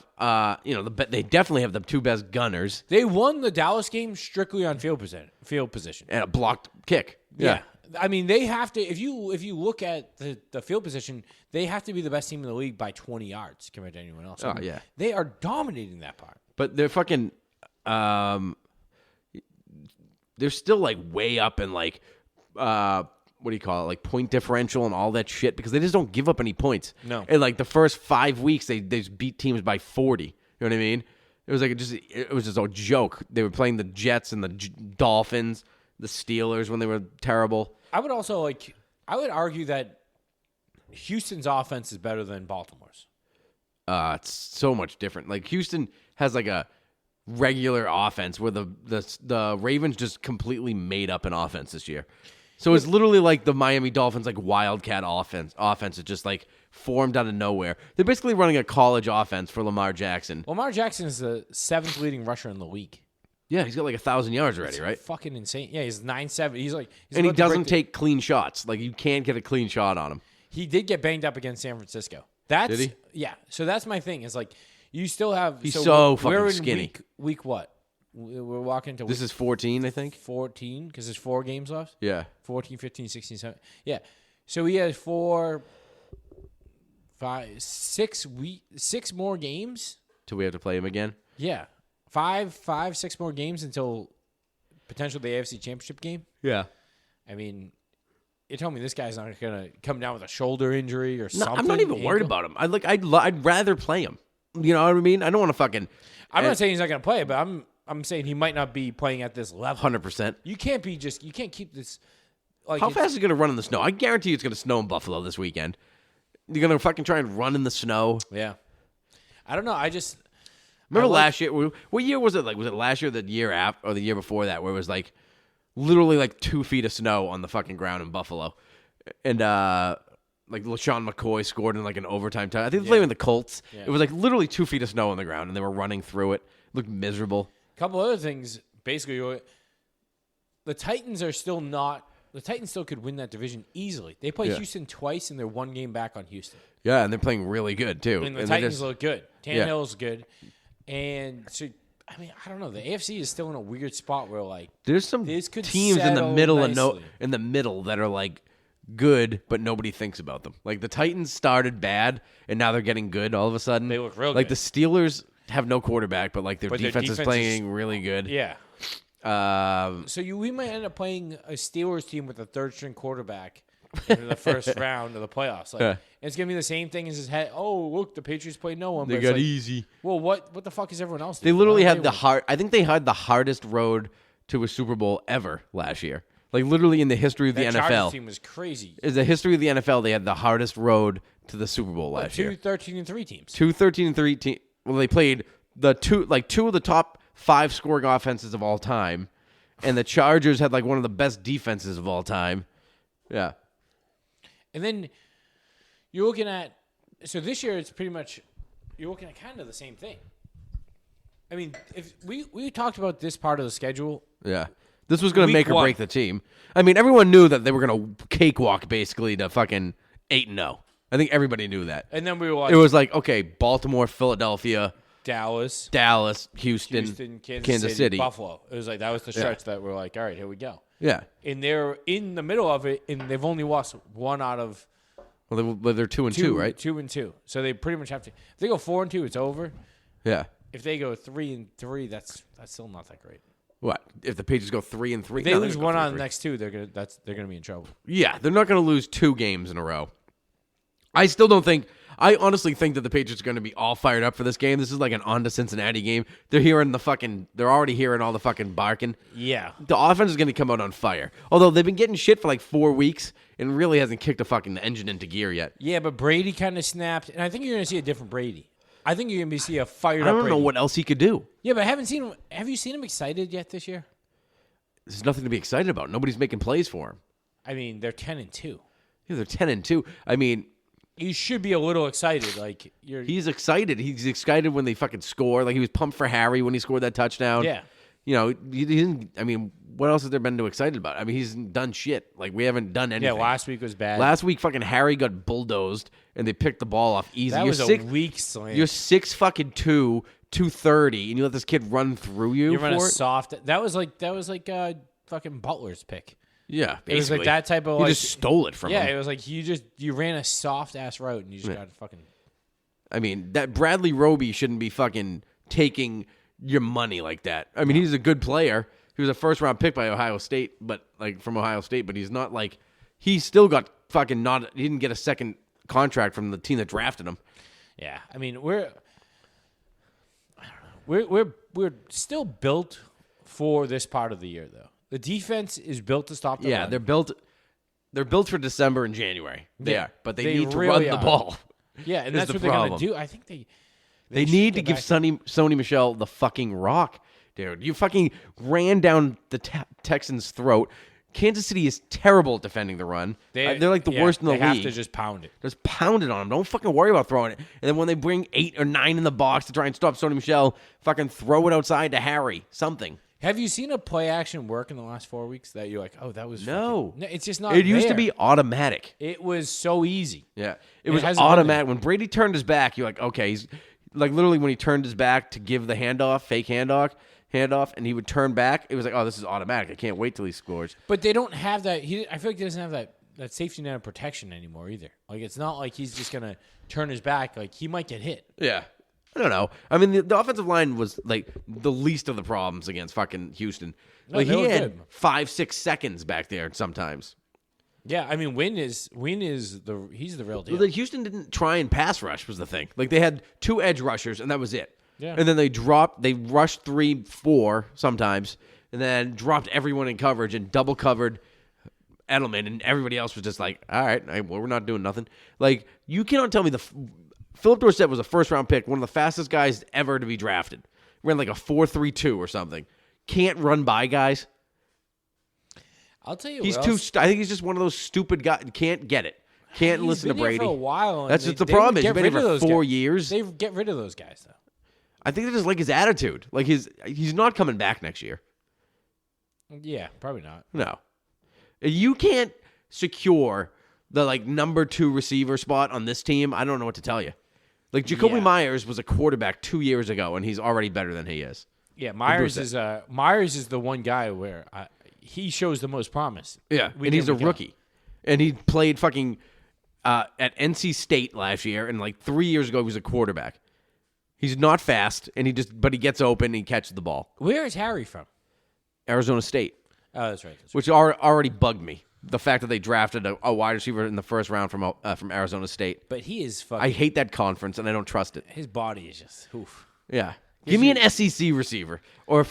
you know, they definitely have the two best gunners. They won the Dallas game strictly on field position And a blocked kick. Yeah. I mean, they have to. If you look at the field position, they have to be the best team in the league by 20 yards compared to anyone else. Oh, yeah. They are dominating that part. But they're fucking, they're still like way up in like, what do you call it? Like point differential and all that shit because they just don't give up any points. No. And like the first 5 weeks, they just beat teams by 40. You know what I mean? It was just a joke. They were playing the Jets and the Dolphins, the Steelers when they were terrible. I would argue that Houston's offense is better than Baltimore's. It's so much different. Like Houston has like a regular offense where the Ravens just completely made up an offense this year. So it's literally like the Miami Dolphins like wildcat offense. Offense is just like formed out of nowhere. They're basically running a college offense for Lamar Jackson. Lamar Jackson is the 7th leading rusher in the league. Yeah, he's got like 1,000 yards already, It's right? Fucking insane. Yeah, he's 9'7". He's and he doesn't take clean shots. Like you can't get a clean shot on him. He did get banged up against San Francisco. Did he? Yeah. So that's my thing. Is like you still have. He's so fucking we're in skinny. Week what? We're walking to. This is 14, I think. 14 because there's 4 games left. Yeah. 14, 15, 16, 17. Yeah. So he has 4, 5, 6 more games. Till we have to play him again. Yeah. 6 more games until potentially the AFC Championship game. Yeah. I mean, you're telling me this guy's not going to come down with a shoulder injury or something? I'm not even worried about him. I'd rather play him. You know what I mean? I don't want to fucking. I'm not saying he's not going to play, but I'm saying he might not be playing at this level. 100%. You can't keep this. Like how fast is it going to run in the snow? I guarantee you it's going to snow in Buffalo this weekend. You're going to fucking try and run in the snow. Yeah. I don't know. Remember last year? What year was it? Like, was it last year, the year after, or the year before that, where it was like literally like 2 feet of snow on the fucking ground in Buffalo, and like LaShawn McCoy scored in like an overtime time. I think they played with the Colts. Yeah. It was like literally 2 feet of snow on the ground, and they were running through it. It looked miserable. A couple other things. Basically, the Titans are still not. The Titans still could win that division easily. They play Houston twice, and they're 1 game back on Houston. Yeah, and they're playing really good too. And the Titans look good. Tannehill's good. And so, I mean, I don't know. The AFC is still in a weird spot where, like, there's some teams in the middle in the middle that are like good, but nobody thinks about them. Like the Titans started bad, and now they're getting good all of a sudden. They look real like good. the Steelers have no quarterback, but like their defense is playing really good. Yeah. So we might end up playing a Steelers team with a 3rd-string quarterback in the first round of the playoffs. Like, it's gonna be the same thing as his head. Oh, look, the Patriots played no one. They got easy. Well, what the fuck is everyone else doing? They literally had the hard. I think they had the hardest road to a Super Bowl ever last year. Like literally in the history of the NFL. That Chargers team was crazy. In the history of the NFL, they had the hardest road to the Super Bowl last year. 2 13-3 teams. 2 13-3 teams. Well, they played two of the top 5 scoring offenses of all time, and the Chargers had like one of the best defenses of all time. Yeah. And then you're looking at. So this year, it's pretty much you're looking at kind of the same thing. I mean, if we talked about this part of the schedule. Yeah. This was going to make or 1. break the team. I mean, everyone knew that they were going to cakewalk basically to fucking 8-0. I think everybody knew that. And then we were like, it was like, okay, Baltimore, Philadelphia, Dallas, Houston, Kansas City, Buffalo. It was like that was the stretch that we're like, all right, here we go. Yeah. And they're in the middle of it, and they've only lost 1 out of. Well, they're 2-2, right? 2-2. So they pretty much have to. If they go 4-2, it's over. Yeah. If they go 3-3, that's still not that great. What if the Patriots go 3-3? If they lose 1 on the next 2, they're gonna be in trouble. Yeah, they're not going to lose 2 games in a row. I still don't think. I honestly think that the Patriots are going to be all fired up for this game. This is like an on to Cincinnati game. They're already hearing all the fucking barking. Yeah. The offense is going to come out on fire. Although they've been getting shit for like 4 weeks and really hasn't kicked a fucking engine into gear yet. Yeah, but Brady kind of snapped, and I think you're going to see a different Brady. I think you're going to see a fired up Brady. I don't know what else he could do. Yeah, but I haven't seen him. Have you seen him excited yet this year? There's nothing to be excited about. Nobody's making plays for him. I mean, they're 10-2. Yeah, they're 10-2. I mean, you should be a little excited. Like he's excited. He's excited when they fucking score. Like he was pumped for Harry when he scored that touchdown. Yeah. You know, he didn't. I mean, what else has there been to excited about? I mean, he's done shit. Like we haven't done anything. Yeah, last week was bad. Last week, fucking Harry got bulldozed and they picked the ball off easy. That was a weak slam. You're 6'2", 230, and you let this kid run through you. You run a for it? soft. That was like fucking Butler's pick. Yeah, basically. It was like that type of. You just stole it from him. Yeah, it was like you ran a soft ass route and you just got fucking. I mean, that Bradley Roby shouldn't be fucking taking your money like that. I mean, he's a good player. He was a first round pick by Ohio State, but from Ohio State, but he's not like he still got fucking not. He didn't get a second contract from the team that drafted him. Yeah, I mean we're still built for this part of the year though. The defense is built to stop the run. They're built for December and January. They are, but they need to really run the ball. Yeah, and that's what they're going to do. I think they need to give Sony Michel the fucking rock, dude. You fucking ran down the Texans' throat. Kansas City is terrible at defending the run. They're like the worst in the league. They have to just pound it. Just pound it on them. Don't fucking worry about throwing it. And then when they bring 8 or 9 in the box to try and stop Sony Michel, fucking throw it outside to Harry. Something. Have you seen a play action work in the last 4 weeks that you're like, oh, that was no? It's just not. It used there. to be automatic. It was so easy. Yeah, it was automatic. When Brady turned his back, you're like, okay, he's like literally when he turned his back to give the fake handoff, and he would turn back. It was like, oh, this is automatic. I can't wait till he scores. But they don't have that. I feel like he doesn't have that safety net of protection anymore either. Like it's not like he's just gonna turn his back. Like he might get hit. Yeah. I don't know. I mean, the offensive line was like the least of the problems against fucking Houston. No, like he had good. 5-6 seconds back there sometimes. Yeah, I mean, he's the real deal. Well, Houston didn't try and pass rush was the thing. Like they had 2 edge rushers and that was it. Yeah. And then they rushed 3-4 sometimes, and then dropped everyone in coverage and double covered Edelman, and everybody else was just like, all right, well, we're not doing nothing. Like you cannot tell me Philip Dorsett was a first-round pick, one of the fastest guys ever to be drafted. Ran like a 4.32 or something. Can't run by guys. I'll tell you, I think he's just one of those stupid guys. Can't get it. Can't listen to Brady. For a while. That's just the problem. He's been here for 4 years. They get rid of those guys though. I think they just like his attitude. Like he's not coming back next year. Yeah, probably not. No, you can't secure the number 2 receiver spot on this team. I don't know what to tell you. Like Jacoby Myers was a quarterback 2 years ago, and he's already better than he is. Yeah, Myers is the one guy where he shows the most promise. Yeah, and he's a rookie, and he played fucking at NC State last year, and 3 years ago he was a quarterback. He's not fast, but he gets open and he catches the ball. Where is Harry from? Arizona State. Oh, that's right. Which already bugged me. The fact that they drafted a wide receiver in the first round from Arizona State. But he is fucking... I hate that conference, and I don't trust it. His body is just... Oof. Yeah. Give me an SEC receiver or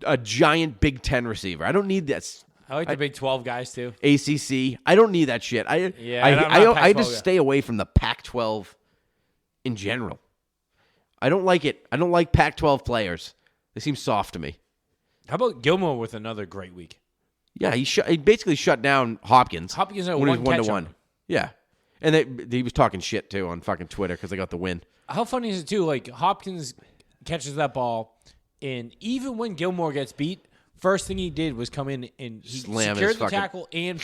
a giant Big Ten receiver. I don't need this. I like the Big 12 guys, too. ACC. I don't need that shit. I just stay away from the Pac-12 in general. I don't like it. I don't like Pac-12 players. They seem soft to me. How about Gilmore with another great week? Yeah, he basically shut down Hopkins. Hopkins had when one he was catch 1-1. Yeah, And he was talking shit, too, on fucking Twitter because they got the win. How funny is it, too? Like, Hopkins catches that ball, and even when Gilmore gets beat, first thing he did was come in and he secured the tackle and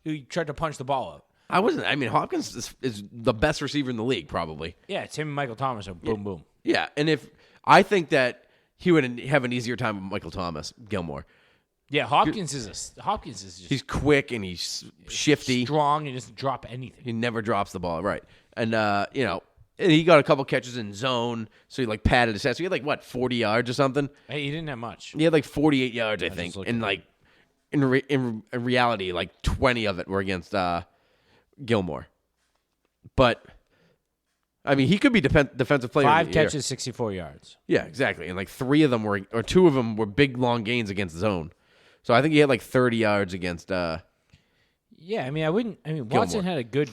he tried to punch the ball out. Hopkins is the best receiver in the league, probably. Yeah, it's him and Michael Thomas. So boom, boom. Yeah, and I think that he would have an easier time with Michael Thomas, Gilmore. Yeah, Hopkins is just he's quick and he's shifty, strong, and doesn't drop anything. He never drops the ball, right? And and he got a couple catches in zone, so he padded his head. So he had 40 yards or something. Hey, he didn't have much. He had 48 yards, I think, and in reality, 20 of it were against Gilmore. But I mean, he could be defensive player. 5 catches, 64 yards. Yeah, exactly, and 3 of them were, or 2 of them were big long gains against zone. So I think he had 30 yards against. Yeah, I mean, Watson had a good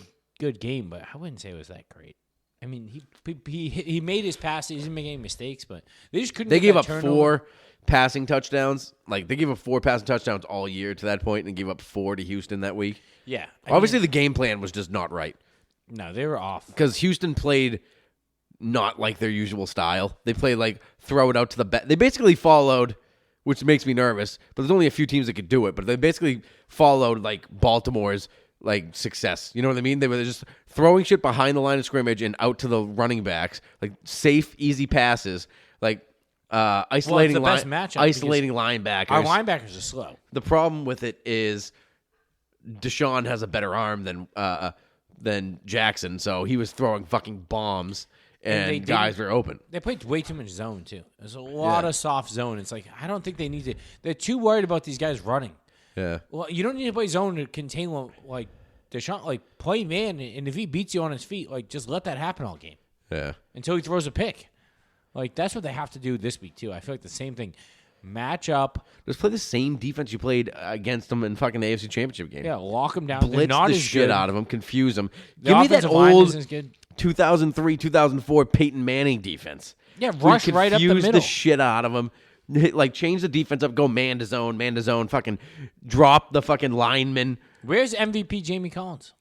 game, but I wouldn't say it was that great. I mean, he made his passes. He didn't make any mistakes, but they just couldn't. They gave up turnover. 4 passing touchdowns. They gave up 4 passing touchdowns all year to that point, and gave up 4 to Houston that week. Yeah, obviously the game plan was just not right. No, they were off because Houston played not like their usual style. They played throw it out to the back. They basically followed, which makes me nervous. But there's only a few teams that could do it. But they basically followed Baltimore's success. You know what I mean? They were just throwing shit behind the line of scrimmage and out to the running backs, safe, easy passes, isolating linebackers. Our linebackers are slow. The problem with it is Deshaun has a better arm than Jackson, so he was throwing fucking bombs. And guys were open. They played way too much zone, too. There's a lot of soft zone. It's I don't think they need to. They're too worried about these guys running. Yeah. Well, you don't need to play zone to contain, Deshaun, play man. And if he beats you on his feet, just let that happen all game. Yeah. Until he throws a pick. That's what they have to do this week, too. I feel like the same thing. Match up. Just play the same defense you played against them in fucking the AFC Championship game. Yeah, lock them down. Blitz the shit out of them. Confuse them. Give me that old 2003, 2004 Peyton Manning defense. Yeah, rush right up the middle. Confuse the shit out of them. Change the defense up. Go man to zone. Fucking drop the fucking lineman. Where's MVP Jamie Collins?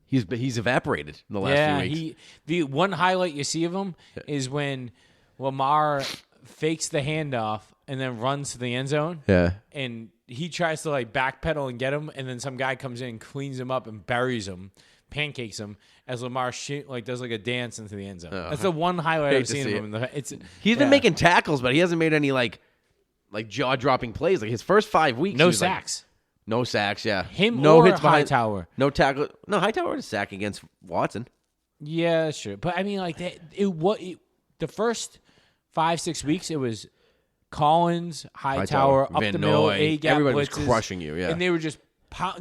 He's evaporated in the last few weeks. The one highlight you see of him is when Lamar fakes the handoff and then runs to the end zone. Yeah. And he tries to backpedal and get him, and then some guy comes in, cleans him up, and buries him, pancakes him, as Lamar does a dance into the end zone. That's the one highlight I've seen of him. He's been making tackles, but he hasn't made any jaw-dropping plays. His first 5 weeks. No sacks. No sacks, yeah. No or hits behind Hightower. No tackle. No, Hightower had a sack against Watson. Yeah, sure. But I mean, the first 5-6 weeks, it was Collins, Hightower, up Van the middle, Noy. A-gap Everybody blitzes, was crushing you, yeah. And they were just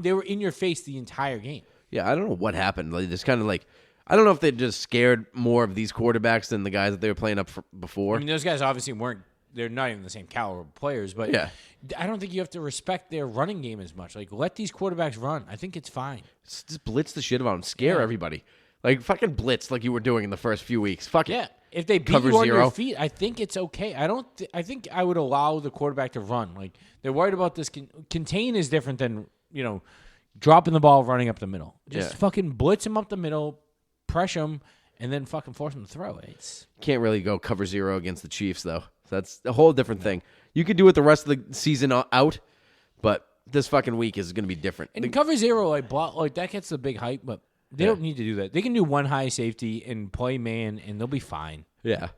they were in your face the entire game. Yeah, I don't know what happened. Just kind of I don't know if they just scared more of these quarterbacks than the guys that they were playing up before. I mean, those guys obviously weren't. They're not even the same caliber of players, but yeah. I don't think you have to respect their running game as much. Let these quarterbacks run. I think it's fine. Just blitz the shit about them. Scare everybody. Fucking blitz like you were doing in the first few weeks. Fuck it. Yeah. If they beat you on your feet, I think it's okay. I think I would allow the quarterback to run. They're worried about this. Contain is different than, dropping the ball, running up the middle. Just fucking blitz him up the middle, pressure him, and then fucking force him to throw it. Can't really go cover 0 against the Chiefs, though. So that's a whole different thing. You could do it the rest of the season out, but this fucking week is going to be different. And cover 0, that gets the big hype, but they don't need to do that. They can do one high safety and play man, and they'll be fine. Yeah.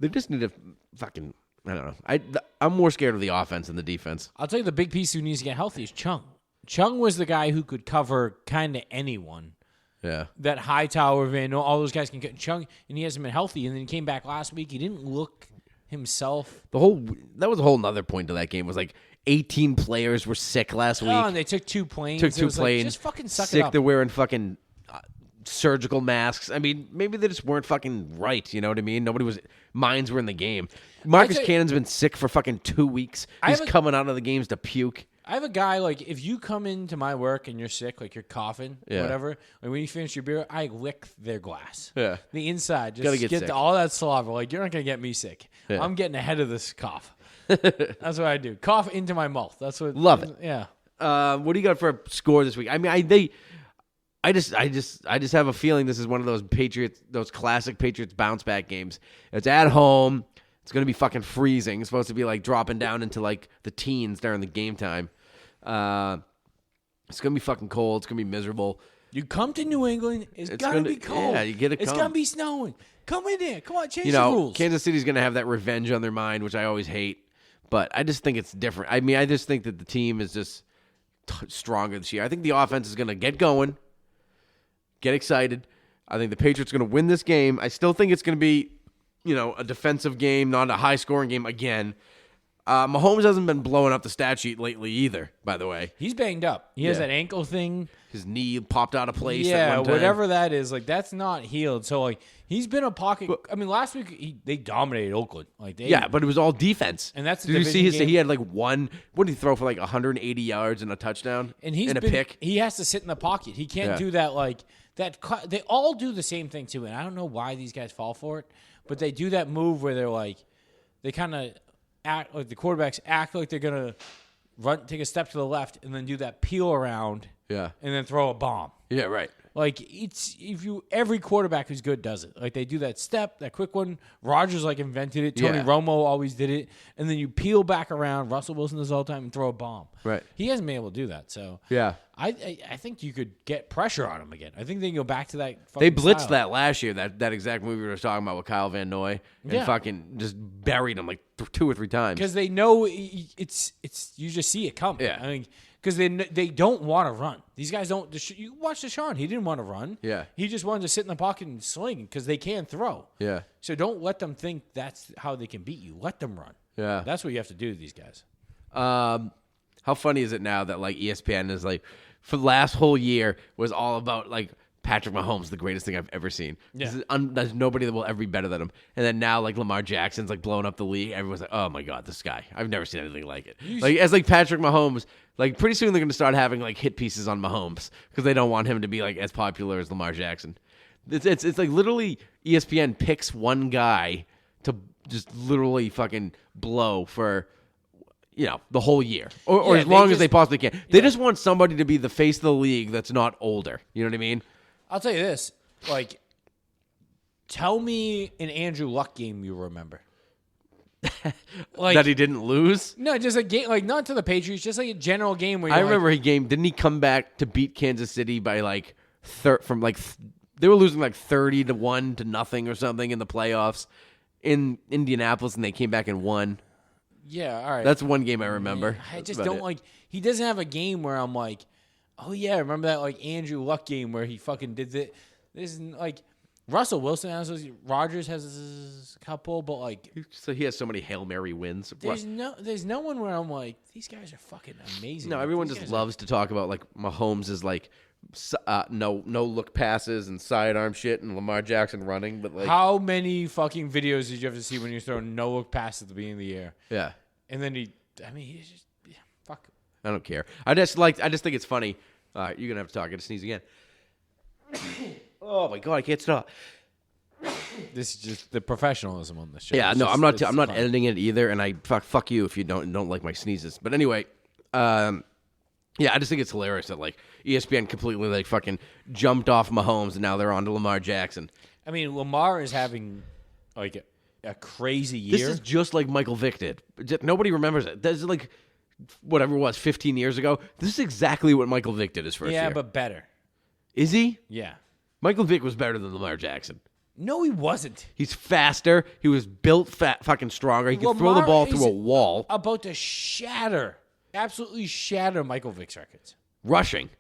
They just need to fucking, I don't know. I'm more scared of the offense than the defense. I'll tell you the big piece who needs to get healthy is Chung. Chung was the guy who could cover kind of anyone. Yeah. That Hightower, Van Noy, all those guys can get Chung, and he hasn't been healthy. And then he came back last week. He didn't look himself. That was a whole nother point to that game. Was 18 players were sick last week. Oh, and they took 2 planes. Just fucking suck sick, it up. They're wearing fucking surgical masks. I mean, maybe they just weren't fucking right. You know what I mean? Minds were in the game. Marcus Cannon's been sick for fucking 2 weeks. He's coming out of the games to puke. I have a guy, if you come into my work and you're sick, you're coughing, whatever, when you finish your beer, I lick their glass. Yeah. The inside, just get all that slobber. You're not going to get me sick. Yeah. I'm getting ahead of this cough. That's what I do. Cough into my mouth. That's what. Love it. Yeah. What do you got for a score this week? I mean, I just have a feeling this is one of those classic Patriots bounce back games. It's at home. It's going to be fucking freezing. It's supposed to be like dropping down into like the teens during the game time. It's going to be fucking cold. It's going to be miserable. You come to New England, it's going to be cold. Yeah, you get to It's come. going to be snowing. Come in there. Come on, change the rules. Kansas City's going to have that revenge on their mind, which I always hate. But I just think it's different. I mean, I just think that the team is just stronger this year. I think the offense is going to get going, get excited. I think the Patriots are going to win this game. I still think it's going to be, a defensive game, not a high-scoring game again. Mahomes hasn't been blowing up the stat sheet lately either, by the way. He's banged up. He has that ankle thing. His knee popped out of place. Yeah, whatever that is, like that's not healed. So like he's been a pocket. I mean, last week they dominated Oakland. But it was all defense. And that's did you see he had like one? What did he throw for like 180 yards and a touchdown? And a pick. He has to sit in the pocket. He can't do that like that. They all do the same thing too, and I don't know why these guys fall for it, but they do that move where they're like they kind of act like the quarterbacks act like they're gonna take a step to the left and then do that peel around. Yeah. And then throw a bomb. Yeah, right. Like every quarterback who's good does it. Like they do that step, that quick one. Rodgers invented it. Tony Romo always did it. And then you peel back around. Russell Wilson does all the time and throw a bomb. Right. He hasn't been able to do that. So yeah, I think you could get pressure on him again. I think they can go back to that. They blitzed that last year. That exact movie we were talking about with Kyle Van Noy and fucking just buried him like 2 or 3 times because they know it's you just see it coming. Yeah. I mean. Because they don't want to run. These guys don't. You watch Deshaun. He didn't want to run. Yeah. He just wanted to sit in the pocket and sling because they can throw. Yeah. So don't let them think that's how they can beat you. Let them run. Yeah. That's what you have to do to these guys. How funny is it now that like ESPN is like for the last whole year was all about like Patrick Mahomes, the greatest thing I've ever seen. Yeah. There's nobody that will ever be better than him. And then now, like, Lamar Jackson's, like, blowing up the league. Everyone's like, oh, my God, this guy. I've never seen anything like it. As Patrick Mahomes, like, pretty soon they're going to start having, like, hit pieces on Mahomes because they don't want him to be, like, as popular as Lamar Jackson. It's like literally ESPN picks one guy to just literally fucking blow for the whole year or as long as they possibly can. They just want somebody to be the face of the league that's not older. You know what I mean? I'll tell you this. Like, tell me an Andrew Luck game you remember. Like that he didn't lose? No, just a game, like not to the Patriots, just like a general game where I remember didn't he come back to beat Kansas City by like they were losing like 30-1 to nothing or something in the playoffs in Indianapolis and they came back and won. Yeah, all right. That's one game I remember. I just don't like he doesn't have a game where I'm like, oh yeah, remember that like Andrew Luck game where he fucking did it. This is like Russell Wilson has those, Rodgers has a couple, but like so he has so many Hail Mary wins. There's no one where I'm like these guys are fucking amazing. No, everyone just loves to talk about like Mahomes is like no look passes and sidearm shit and Lamar Jackson running, but like how many fucking videos did you have to see when you throw no look pass at the beginning of the year? Yeah, and then he's just fuck. I don't care. I just think it's funny. All right, you're gonna have to talk. I gotta sneeze again. Oh my God, I can't stop. This is just the professionalism on this show. Yeah, I'm not editing it either, and I fuck you if you don't like my sneezes. But anyway, yeah, I just think it's hilarious that like ESPN completely like fucking jumped off Mahomes and now they're on to Lamar Jackson. I mean, Lamar is having like a crazy year. This is just like Michael Vick did. Nobody remembers it. This is like whatever it was 15 years ago. This is exactly what Michael Vick did his first year. Yeah, but better. Is he? Yeah. Michael Vick was better than Lamar Jackson. No, he wasn't. He's faster. He was built fucking stronger. He could throw the ball through a wall. About to absolutely shatter Michael Vick's records. Rushing.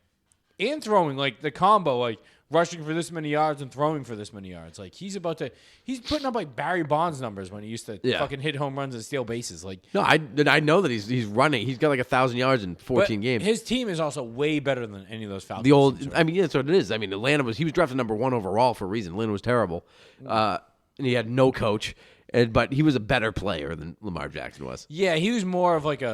And throwing, like the combo, like rushing for this many yards and throwing for this many yards. Like he's putting up like Barry Bonds numbers when he used to fucking hit home runs and steal bases. Like no, I know that he's running. He's got like 1,000 yards in 14 games. His team is also way better than any of those Falcons. The old, teams, right? I mean, yeah, that's what it is. I mean, he was drafted number 1 overall for a reason. Atlanta was terrible, and he had no coach, but he was a better player than Lamar Jackson was. Yeah, he was more of like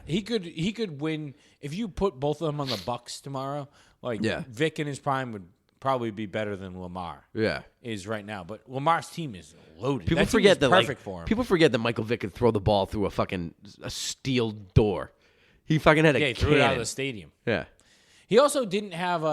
he could win if you put both of them on the Bucks tomorrow. Like Vic in his prime would probably be better than Lamar. Is right now, but Lamar's team is loaded. People forget that perfect for him. People forget that Michael Vick could throw the ball through a steel door. He fucking had a he threw it out of the stadium. Yeah. He also didn't have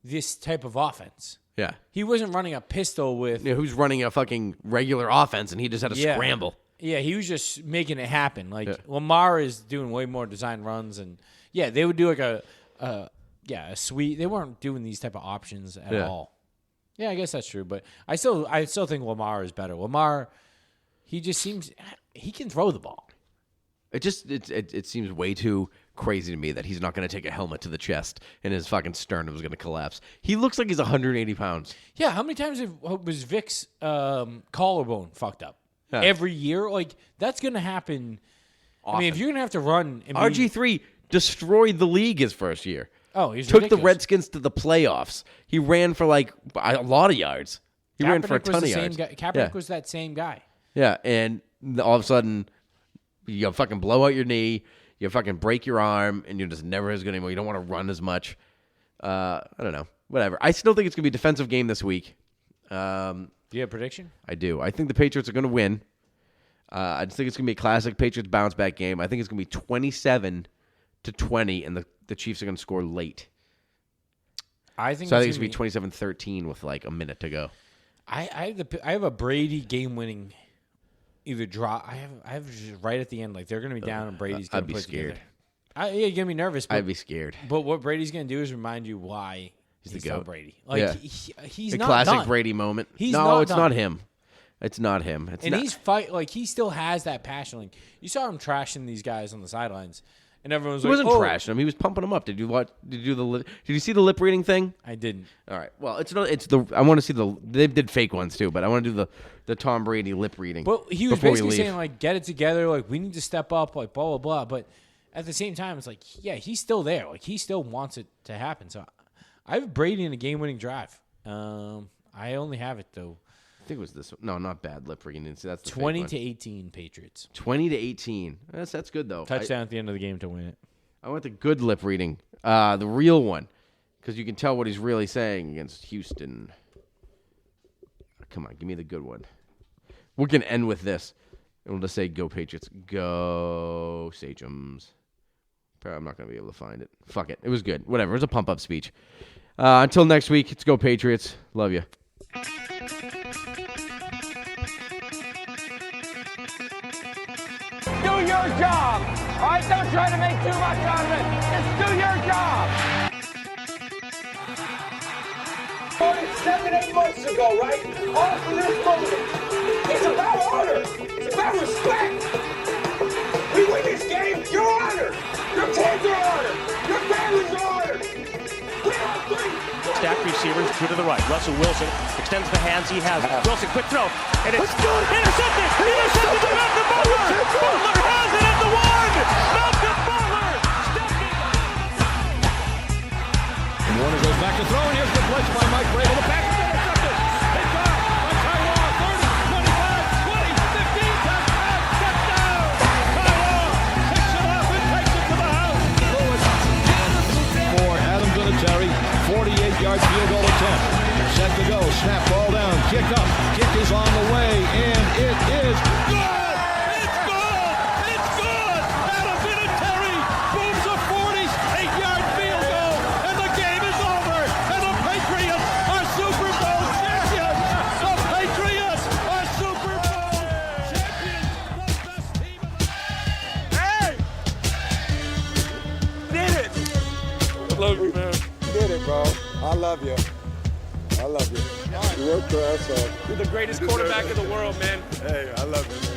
this type of offense. Yeah. He wasn't running a pistol with... Yeah, who's running a fucking regular offense, and he just had to scramble. Yeah, he was just making it happen. Lamar is doing way more design runs, and they would do like a sweep. They weren't doing these type of options at all. Yeah, I guess that's true, but I still think Lamar is better. Lamar, he just seems he can throw the ball. It seems way too crazy to me that he's not going to take a helmet to the chest and his fucking sternum is going to collapse. He looks like he's 180 pounds. Yeah, how many times was Vic's collarbone fucked up? Yeah. Every year? Like, that's going to happen. Often. I mean, if you're going to have to run... RG3 destroyed the league his first year. Oh, he's Took ridiculous. the Redskins to the playoffs. He ran for, like, a lot of yards. He ran for a ton of yards. Kaepernick was that same guy. Yeah, and all of a sudden, you fucking blow out your knee, you fucking break your arm, and you're just never as good anymore. You don't want to run as much. I don't know. Whatever. I still think it's going to be a defensive game this week. Do you have a prediction? I do. I think the Patriots are going to win. I just think it's going to be a classic Patriots bounce-back game. I think it's going to be 27-20, and the Chiefs are going to score late. I think it's going to be 27-13 with like a minute to go. I have a Brady game-winning either draw. I have just right at the end. Like, they're going to be down, and Brady's going to put it together. I'd be scared. You're going to be nervous. I'd be scared. But what Brady's going to do is remind you why he's still Brady. Like, he's the not classic done. Brady moment. It's not him. It's not him. He still has that passion. Like, you saw him trashing these guys on the sidelines, and everyone was he wasn't trashing him. He was pumping them up. Did you see the lip reading thing? I didn't. All right. Well, I want to see they did fake ones too, but I want to do the Tom Brady lip reading. But he was basically saying, like, get it together, like, we need to step up, like, blah blah blah. But at the same time, it's like, yeah, he's still there. Like, he still wants it to happen. So I have Brady in a game-winning drive. I only have it though. I think it was this one. No, not bad lip reading. That's the 20-18 Patriots. 20-18. That's good though. Touchdown at the end of the game to win it. I want the good lip reading, the real one, because you can tell what he's really saying against Houston. Come on, give me the good one. We're gonna end with this, and we'll just say, "Go Patriots, go Sachems." I'm not gonna be able to find it. Fuck it. It was good. Whatever. It was a pump-up speech. Until next week, it's Go Patriots. Love you. Do your job. All right, don't try to make too much out of it. Just do your job. 7-8 months ago, right? All for this moment. It's about honor. It's about respect. We win this game, you're honored. Your kids are honored. Your families are honored. We are three. Stack receivers, two to the right. Russell Wilson extends the hands he has. Wilson, quick throw. And it's intercepted. Intercepted to Malcolm Butler. Butler has it at the one. Malcolm Butler stepping. Warner goes back to throw, and here's the blitz by Mike Vrabel. The pass is intercepted. They got it by Taiwan. 30, 25, 20, 15, touchdown. Taiwan picks it up and takes it to the house. For Adam Vinatieri, 48-yard field goal attempt. Set to go. Snap, ball down. Kick up. Kick is on the way, and it is good. It's good. It's good. Adam Vinatieri booms a 48-yard field goal, and the game is over. And the Patriots are Super Bowl champions. The Patriots are Super Bowl champions. The best team in the Hey! Did it! I love you, man. Did it, bro. I love you. I love you. You worked your ass off. You're the greatest quarterback in the world, man. Hey, I love you, man.